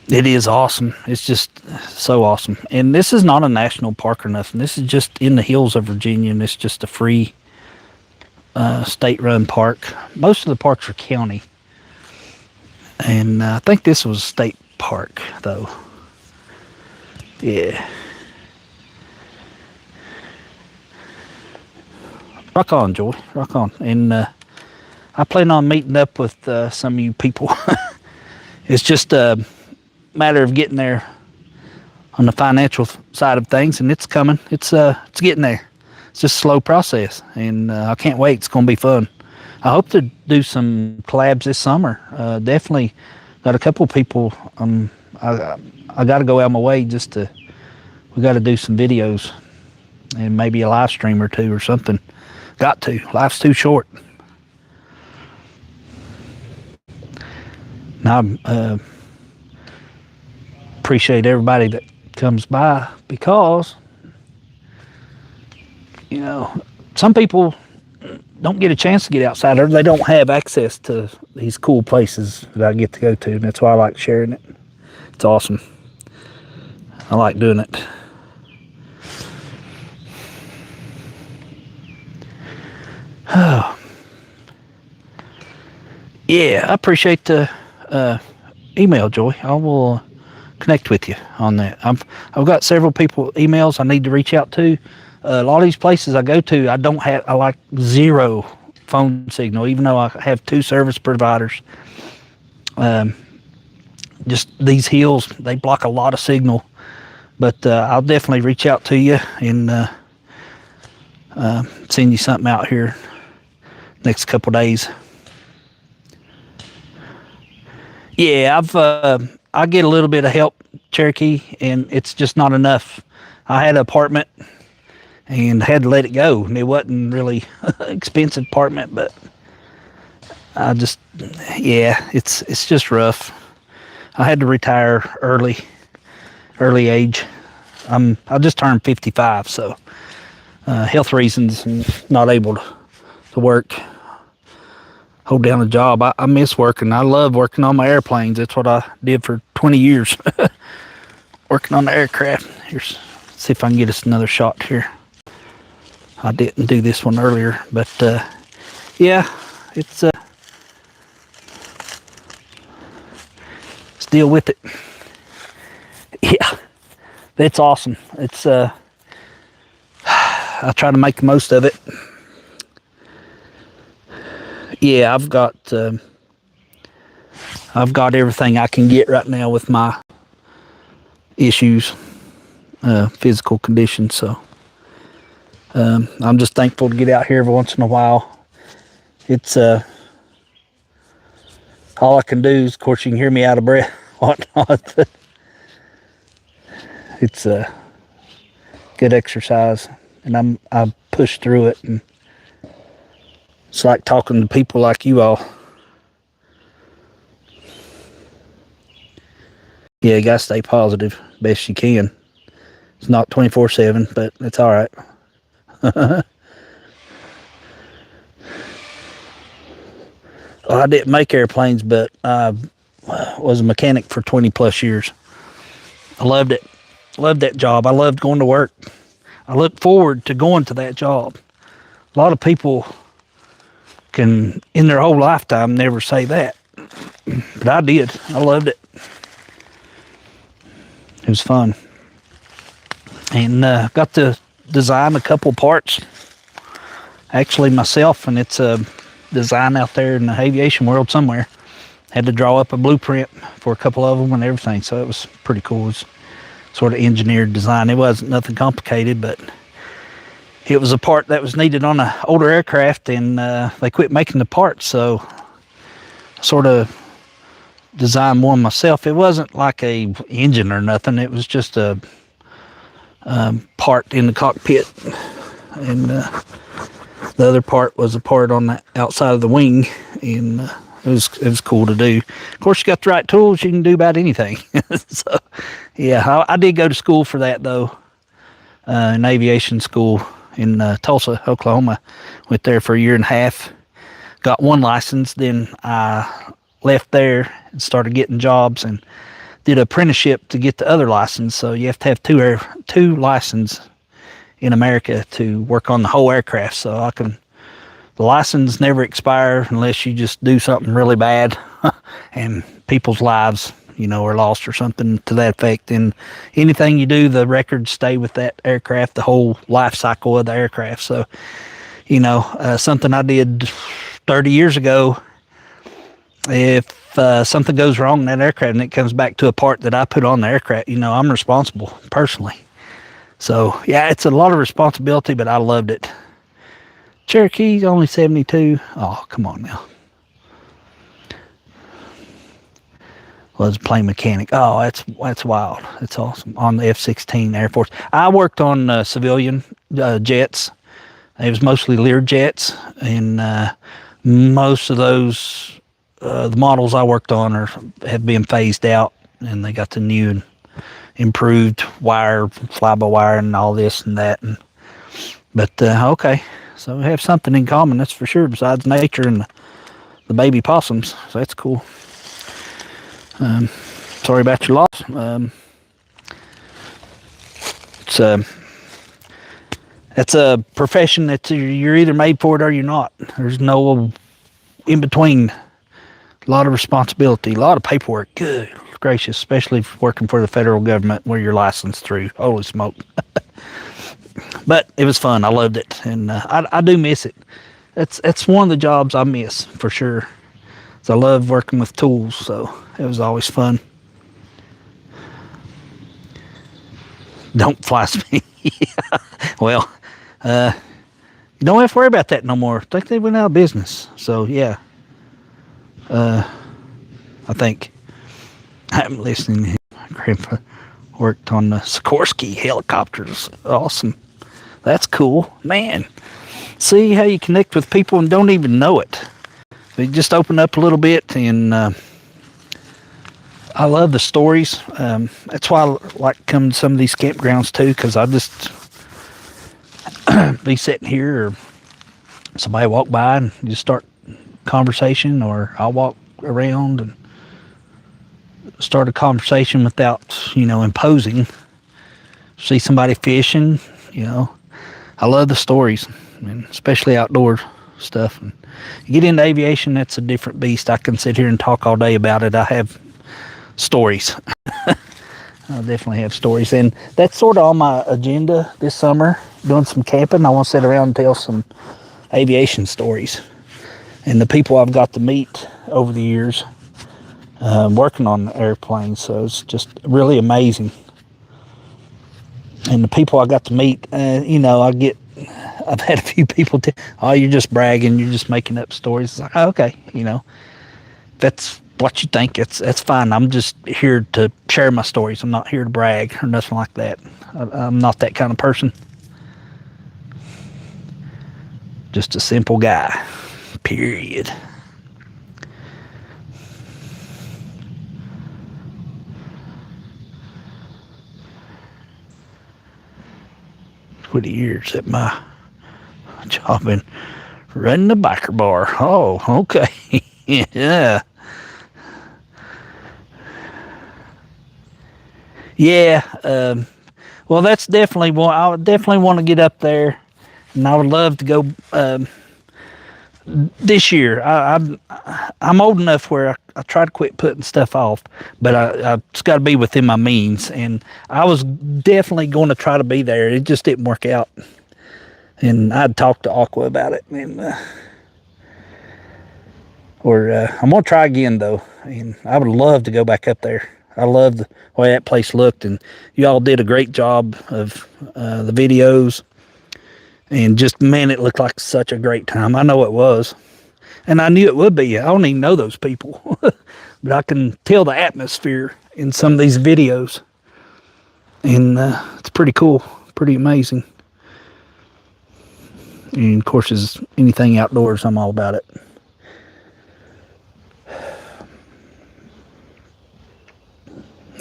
It is awesome. It's just so awesome. And this is not a national park or nothing. This is just in the hills of Virginia, and it's just a free state-run park. Most of the parks are county. And I think this was a state park, though. Yeah. Rock on, Joy. Rock on. And I plan on meeting up with some of you people. It's just a matter of getting there on the financial side of things, and it's coming. It's getting there. It's just a slow process, and I can't wait. It's going to be fun. I hope to do some collabs this summer. Definitely got a couple people. I got to go out of my way we got to do some videos and maybe a live stream or two or something. Got to. Life's too short. Now, I appreciate everybody that comes by because, some people don't get a chance to get outside, or they don't have access to these cool places that I get to go to, and that's why I like sharing it. It's awesome. I like doing it. Yeah, I appreciate the email, Joy. I will connect with you on that. I've got several people emails I need to reach out to. A lot of these places I go to, I like zero phone signal, even though I have 2 service providers. Just these hills, they block a lot of signal. But I'll definitely reach out to you and send you something out here next couple days. Yeah, I get a little bit of help, Cherokee, and it's just not enough. I had an apartment and had to let it go. And it wasn't really expensive apartment, but it's just rough. I had to retire early age. I just turned 55, so health reasons, I'm not able to work, hold down a job. I miss working. I love working on my airplanes. That's what I did for 20 years, working on the aircraft. Let's see if I can get us another shot here. I didn't do this one earlier, but yeah, it's deal with it. Yeah, it's awesome. It's I try to make the most of it. Yeah, I've got everything I can get right now with my issues, physical condition. So I'm just thankful to get out here every once in a while. It's all I can do is, of course, you can hear me out of breath, whatnot. But it's a good exercise, and I push through it, and it's like talking to people like you all. Yeah, you gotta stay positive best you can. It's not 24/7, but it's all right. Well, I didn't make airplanes, but I was a mechanic for 20 plus years. I loved it. Loved that job. I loved going to work. I look forward to going to that job. A lot of people can, in their whole lifetime, never say that. But I did. I loved it. It was fun. And got to design a couple parts. Actually, myself, and it's a design out there in the aviation world somewhere. Had to draw up a blueprint for a couple of them and everything, so it was pretty cool. It was sort of engineered design. It wasn't nothing complicated, but it was a part that was needed on an older aircraft, and they quit making the parts, so I sort of designed one myself. It wasn't like a engine or nothing. It was just a part in the cockpit, and the other part was a part on the outside of the wing, and it was cool to do. Of course, you got the right tools, you can do about anything. So, yeah, I did go to school for that though, in aviation school in Tulsa, Oklahoma. Went there for a year and a half. Got one license, then I left there and started getting jobs and did an apprenticeship to get the other license. So you have to have two licenses in America to work on the whole aircraft. So the license never expire unless you just do something really bad and people's lives, are lost or something to that effect. And anything you do, the records stay with that aircraft, the whole life cycle of the aircraft. So, something I did 30 years ago, if something goes wrong in that aircraft and it comes back to a part that I put on the aircraft, I'm responsible personally. So, yeah, it's a lot of responsibility, but I loved it. Cherokee's only 72. Oh, come on now. Was a plane mechanic. Oh, that's wild. That's awesome. On the F-16 Air Force. I worked on civilian jets. It was mostly Lear jets, and most of those, the models I worked on have been phased out, and they got the new and improved wire, fly-by-wire, and all this and that. But okay, so we have something in common, that's for sure, besides nature and the baby possums. So that's cool. Sorry about your loss. It's a profession that you're either made for it or you're not. There's no in between. A lot of responsibility, a lot of paperwork. Good gracious, especially working for the federal government where you're licensed through. Holy smoke. But it was fun. I loved it, and I do miss it. It's one of the jobs I miss for sure. So I love working with tools, so it was always fun. Don't fly me. Well, you don't have to worry about that no more. I think they went out of business. So yeah, I think I'm listening. Grandpa worked on the Sikorsky helicopters. Awesome. That's cool, man. See how you connect with people and don't even know it. They just open up a little bit, and I love the stories. That's why I like coming to some of these campgrounds too, because I just be sitting here, or somebody walk by and just start conversation, or I'll walk around and start a conversation without, imposing. See somebody fishing, I love the stories, and especially outdoor stuff. And you get into aviation, that's a different beast. I can sit here and talk all day about it. I have stories. I definitely have stories, and that's sort of on my agenda this summer. Doing some camping. I want to sit around and tell some aviation stories, and the people I've got to meet over the years working on airplanes. So it's just really amazing. And the people I got to meet, I've had a few people tell, "Oh, you're just bragging. You're just making up stories." It's like, oh, okay, that's what you think. That's fine. I'm just here to share my stories. I'm not here to brag or nothing like that. I'm not that kind of person. Just a simple guy. Period. For the years at my job and running the biker bar. Oh, okay. Yeah. Yeah. Well, that's definitely one. I would definitely want to get up there, and I would love to go this year. I'm old enough where I try to quit putting stuff off, but it's got to be within my means. And I was definitely going to try to be there. It just didn't work out. And I'd talked to Aqua about it, and I'm gonna try again though. And I would love to go back up there. I love the way that place looked, and you all did a great job of the videos. And just, man, it looked like such a great time. I know it was. And I knew it would be. I don't even know those people. But I can tell the atmosphere in some of these videos. And it's pretty cool. Pretty amazing. And, of course, as anything outdoors, I'm all about it.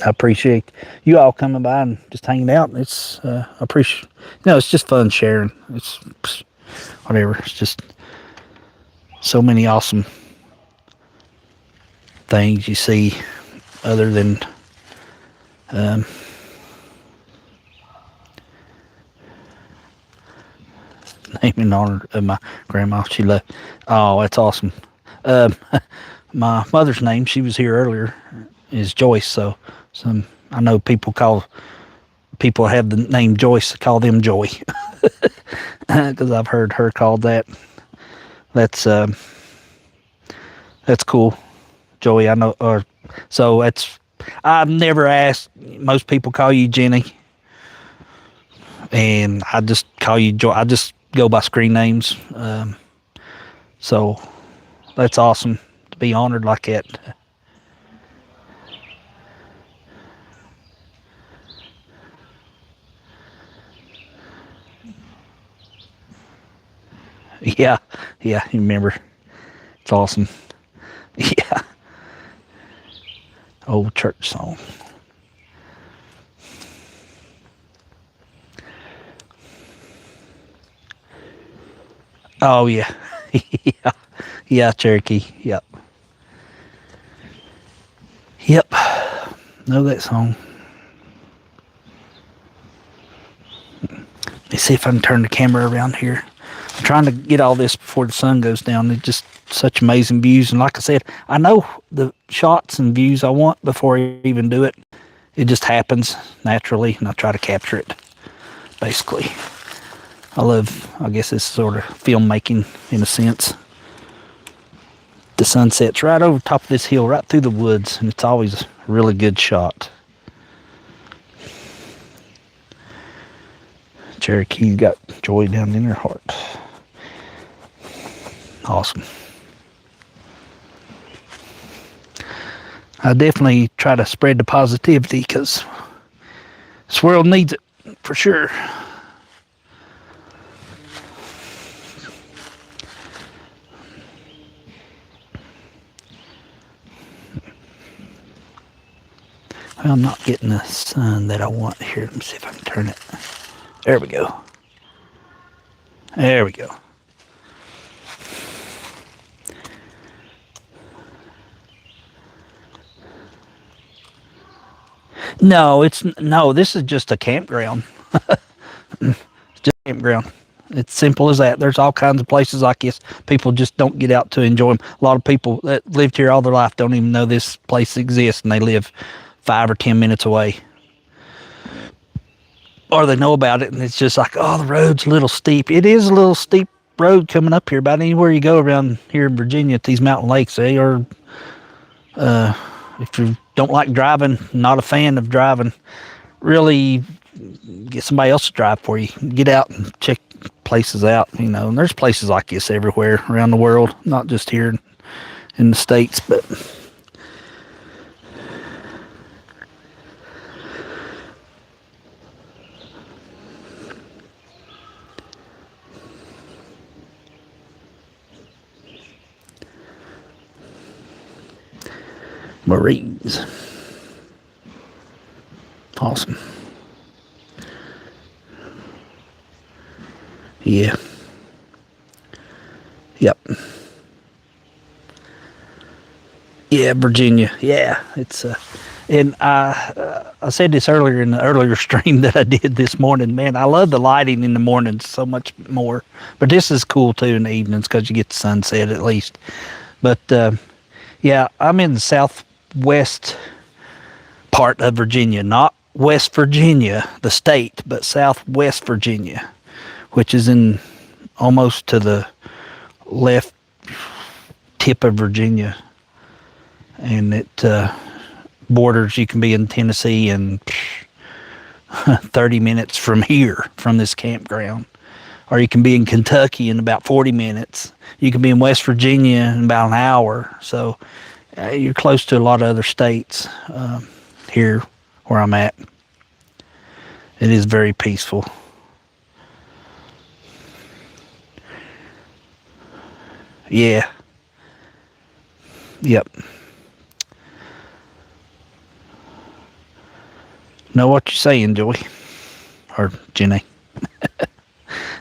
I appreciate you all coming by and just hanging out. It's I appreciate, it's just fun sharing. It's whatever. It's just so many awesome things you see, other than name in honor of my grandma. She left. Oh, that's awesome. My mother's name, she was here earlier, is Joyce. So I know people have the name Joyce, call them Joy, because I've heard her called that. That's cool, Joey. I know. So I've never asked. Most people call you Jenny, and I just call you Joy. I just go by screen names. So that's awesome to be honored like that. Yeah, you remember. It's awesome. Yeah. Old church song. Oh, yeah. Yeah. Yeah, Cherokee. Yep. Yep. Know that song. Let me see if I can turn the camera around here. I'm trying to get all this before the sun goes down. It's just such amazing views. And like I said, I know the shots and views I want before I even do it. It just happens naturally, and I try to capture it, basically. I guess it's sort of filmmaking in a sense. The sun sets right over top of this hill, right through the woods, and it's always a really good shot. Cherokee's got joy down in her heart. Awesome. I definitely try to spread the positivity, because this world needs it for sure. Well, I'm not getting the sun that I want here. Let me see if I can turn it. There we go. There we go. No, this is just a campground. It's just a campground. It's simple as that. There's all kinds of places like this. People just don't get out to enjoy them. A lot of people that lived here all their life don't even know this place exists, and they live 5 or 10 minutes away. or they know about it, and it's just like, oh, the road's a little steep. It is a little steep road coming up here. About anywhere you go around here in Virginia at these mountain lakes, they are. If you don't like driving, not a fan of driving, really get somebody else to drive for you. Get out and check places out. And there's places like this everywhere around the world, not just here in the States, but. Marines. Awesome. Yeah. Yep. Yeah, Virginia. Yeah, it's and I said this earlier in the earlier stream that I did this morning. Man, I love the lighting in the mornings so much more. But this is cool too in the evenings because you get the sunset at least. But yeah, I'm in the southwest part of Virginia, not West Virginia, the state, but Southwest Virginia, which is in almost to the left tip of Virginia. And it borders, you can be in Tennessee in 30 minutes from here, from this campground. Or you can be in Kentucky in about 40 minutes. You can be in West Virginia in about an hour. So you're close to a lot of other states here where I'm at. It is very peaceful. Yeah. Yep. Know what you're saying, Joy. Or Jenny.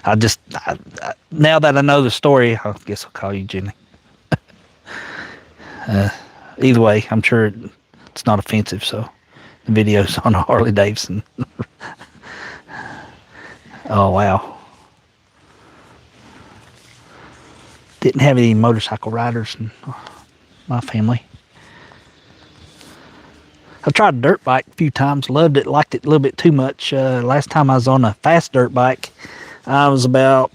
Now that I know the story, I guess I'll call you Jenny. Either way, I'm sure it's not offensive, so the video's on a Harley Davidson. Oh, wow. Didn't have any motorcycle riders in my family. I tried a dirt bike a few times, loved it, liked it a little bit too much. Last time I was on a fast dirt bike, I was about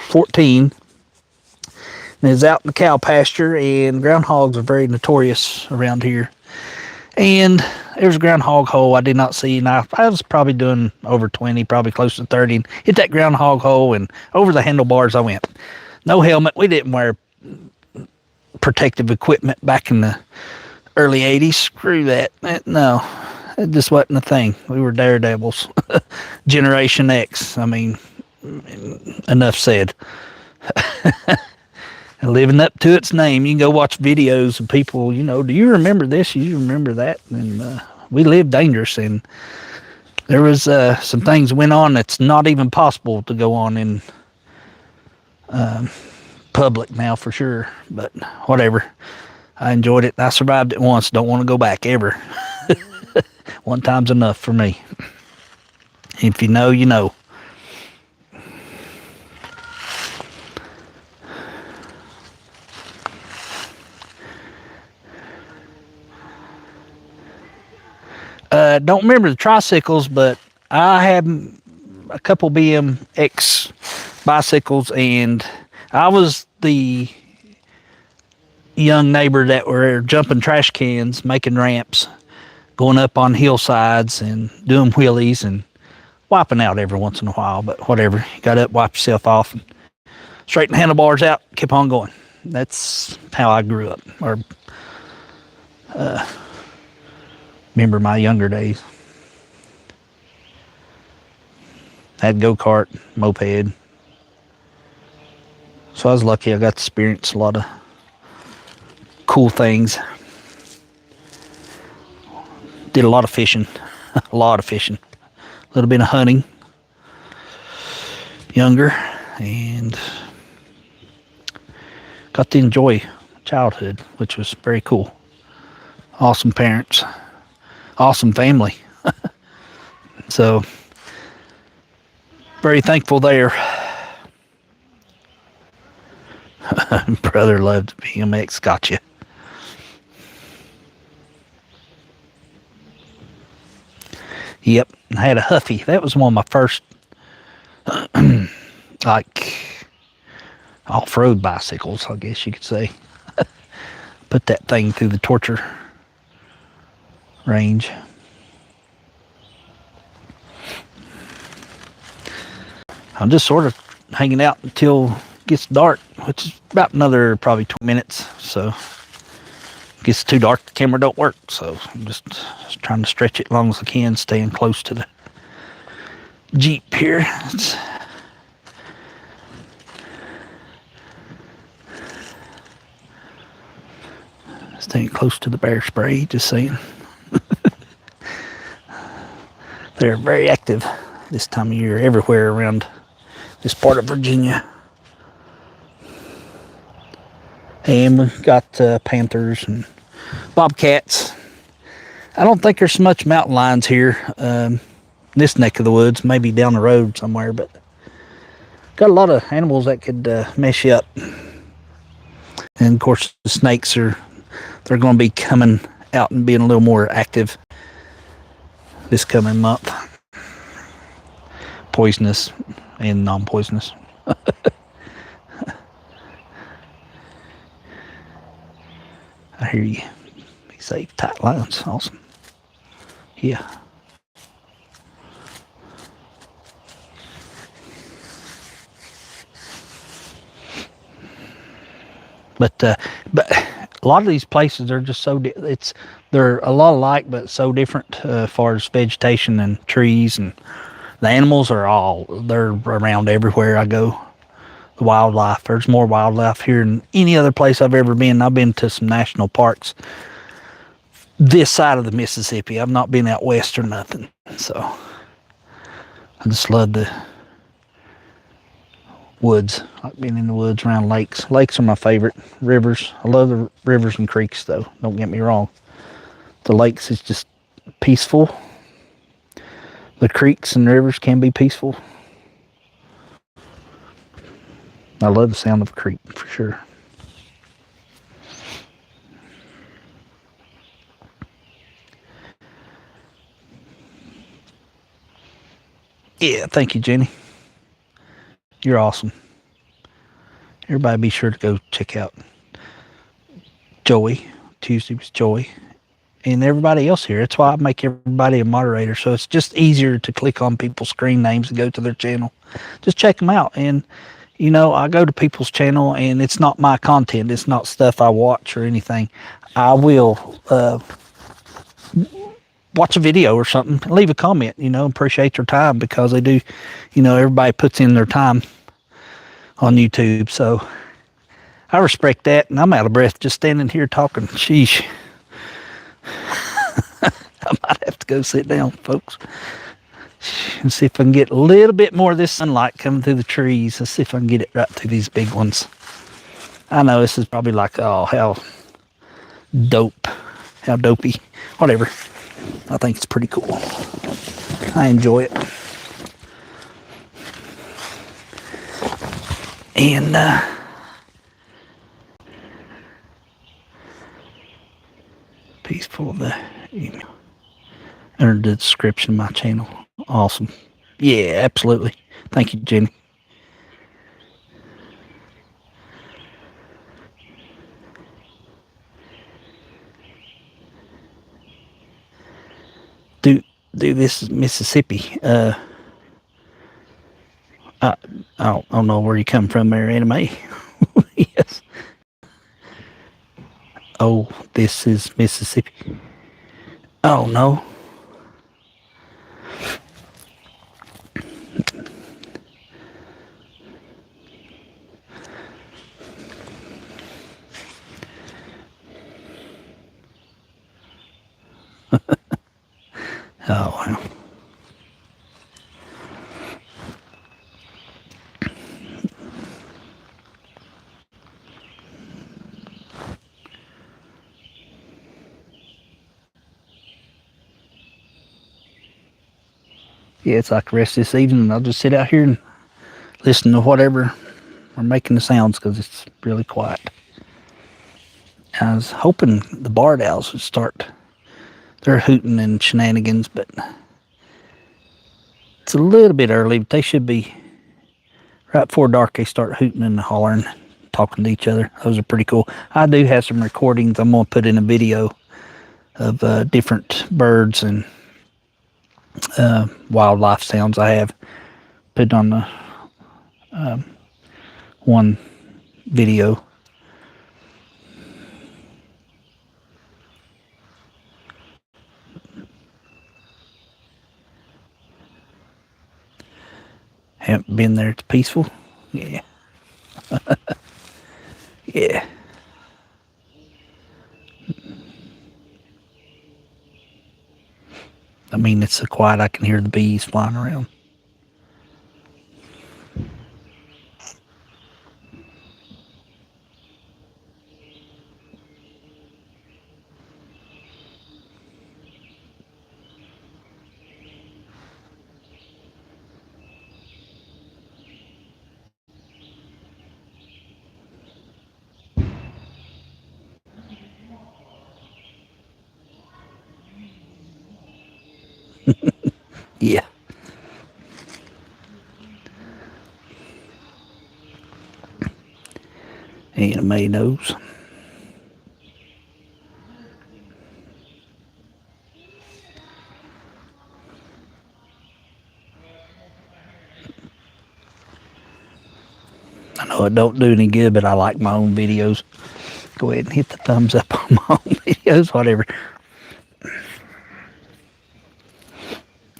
14. And it was out in the cow pasture, and groundhogs are very notorious around here. And there was a groundhog hole I did not see, and I was probably doing over 20, probably close to 30, and hit that groundhog hole, and over the handlebars I went. No helmet. We didn't wear protective equipment back in the early 80s. Screw that. No, it just wasn't a thing. We were daredevils. Generation X. I mean, enough said. And living up to its name. You can go watch videos of people, do you remember this? Do you remember that? And we lived dangerous, and there was some things went on that's not even possible to go on in public now for sure. But whatever. I enjoyed it. I survived it once. Don't want to go back ever. One time's enough for me. If you know, you know. Don't remember the tricycles, but I had a couple BMX bicycles, and I was the young neighbor that were jumping trash cans, making ramps, going up on hillsides and doing wheelies and wiping out every once in a while, but whatever. You got up, wipe yourself off, and straighten the handlebars out, keep on going. That's how I grew up, or remember my younger days. Had go-kart, moped. So I was lucky I got to experience a lot of cool things. Did a lot of fishing. A lot of fishing. A little bit of hunting. Younger. And got to enjoy childhood, which was very cool. Awesome parents. Awesome family. So, very thankful there. Brother loved BMX. Gotcha. Yep, I had a Huffy. That was one of my first, like, off-road bicycles, I guess you could say. Put that thing through the torture range. I'm just sort of hanging out until it gets dark, which is about another probably 20 minutes. So it gets too dark, the camera don't work. So I'm just trying to stretch it as long as I can, staying close to the Jeep here. Staying close to the bear spray, just saying. They're very active this time of year everywhere around this part of Virginia. And we've got panthers and bobcats. I don't think there's much mountain lions here. This neck of the woods, maybe down the road somewhere, but got a lot of animals that could mess you up. And of course, the snakes they're going to be coming out and being a little more active this coming month. Poisonous and non-poisonous. I hear you. Be safe, tight lines. Awesome. Yeah. But a lot of these places are just so they're a lot alike, but so different as far as vegetation and trees, and the animals they're around everywhere I go. The wildlife, there's more wildlife here than any other place I've ever been. I've been to some national parks this side of the Mississippi. I've not been out west or nothing, so I just love the woods. Like being in the woods around lakes. Lakes are my favorite. Rivers, I love the rivers and creeks though, don't get me wrong. The lakes is just peaceful. The creeks and rivers can be peaceful. I love the sound of a creek for sure. Yeah, thank you, Jenny. You're awesome. Everybody be sure to go check out Joey. Tuesday was Joey. And everybody else here. That's why I make everybody a moderator. So it's just easier to click on people's screen names and go to their channel. Just check them out. And, you know, I go to people's channel and it's not my content. It's not stuff I watch or anything. I will watch a video or something, leave a comment, you know, appreciate their time, because they do, you know, everybody puts in their time on YouTube. So I respect that. And I'm out of breath just standing here talking. Sheesh. I might have to go sit down, folks, and see if I can get a little bit more of this sunlight coming through the trees. Let's see if I can get it right through these big ones. I know this is probably like, oh, how dopey, whatever. I think it's pretty cool. I enjoy it. And peaceful of the email under the description of my channel. Awesome. Yeah, absolutely. Thank you, Jenny. Do this is Mississippi. I don't know where you come from there, Anime. Yes. Oh, this is Mississippi. Oh, no. Oh, wow. Yeah, it's like the rest of this evening. I'll just sit out here and listen to whatever we're making the sounds, because it's really quiet. I was hoping the barred owls would start their hooting and shenanigans, but It's a little bit early, but they should be right before dark. They start hooting and hollering, talking to each other. Those are pretty cool. I do have some recordings I'm going to put in a video of different birds and wildlife sounds I have put on the one video. Haven't been there. It's peaceful. Yeah. Yeah. I mean, it's so quiet I can hear the bees flying around. Yeah. Anna May knows. I know it don't do any good, but I like my own videos. Go ahead and hit the thumbs up on my own videos, whatever.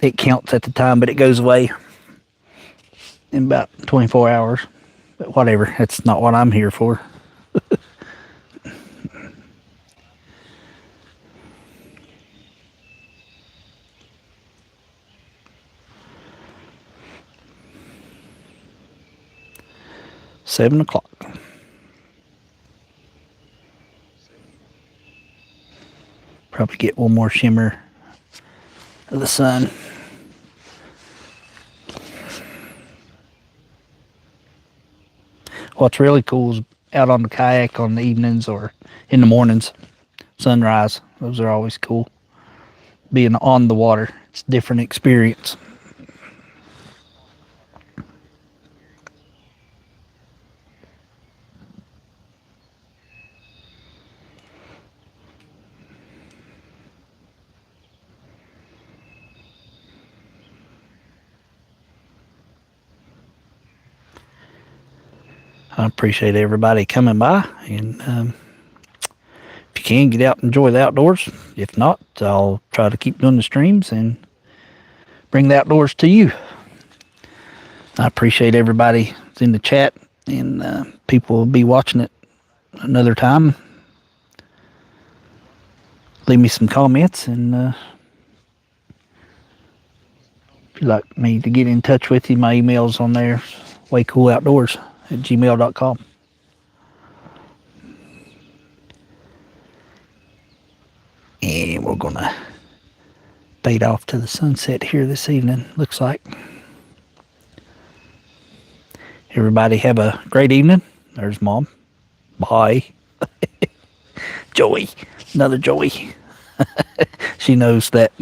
It counts at the time, but it goes away in about 24 hours. But whatever, that's not what I'm here for. Seven o'clock. Probably get one more shimmer of the sun. What's really cool is out on the kayak on the evenings or in the mornings, sunrise. Those are always cool. Being on the water, it's a different experience. I appreciate everybody coming by, and if you can, get out and enjoy the outdoors. If not, I'll try to keep doing the streams and bring the outdoors to you. I appreciate everybody that's in the chat, and people will be watching it another time. Leave me some comments, and if you'd like me to get in touch with you, my email's on there, waycooloutdoors@gmail.com. And we're gonna fade off to the sunset here this evening, looks like. Everybody have a great evening. There's Mom. Bye. Joey. Another Joey. She knows that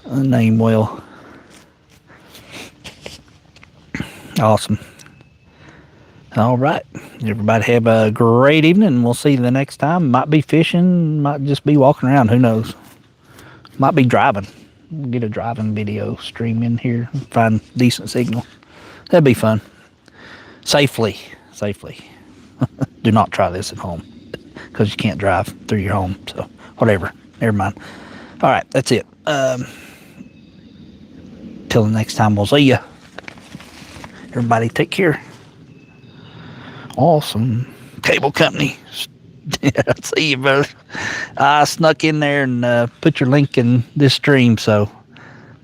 name well. Awesome. All right. Everybody have a great evening. We'll see you the next time. Might be fishing. Might just be walking around. Who knows? Might be driving. We'll get a driving video stream in here. Find decent signal. That'd be fun. Safely. Do not try this at home, because you can't drive through your home. So whatever. Never mind. All right. That's it. Till the next time, we'll see ya. Everybody take care. Awesome. Cable company. See you, brother. I snuck in there and put your link in this stream, so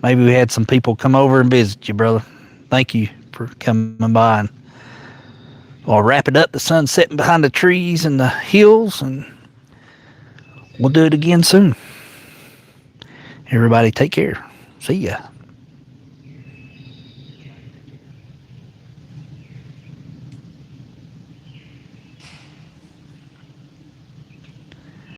maybe we had some people come over and visit you, brother. Thank you for coming by. And I'll wrap it up. The sun's setting behind the trees and the hills, and we'll do it again soon. Everybody take care. See ya.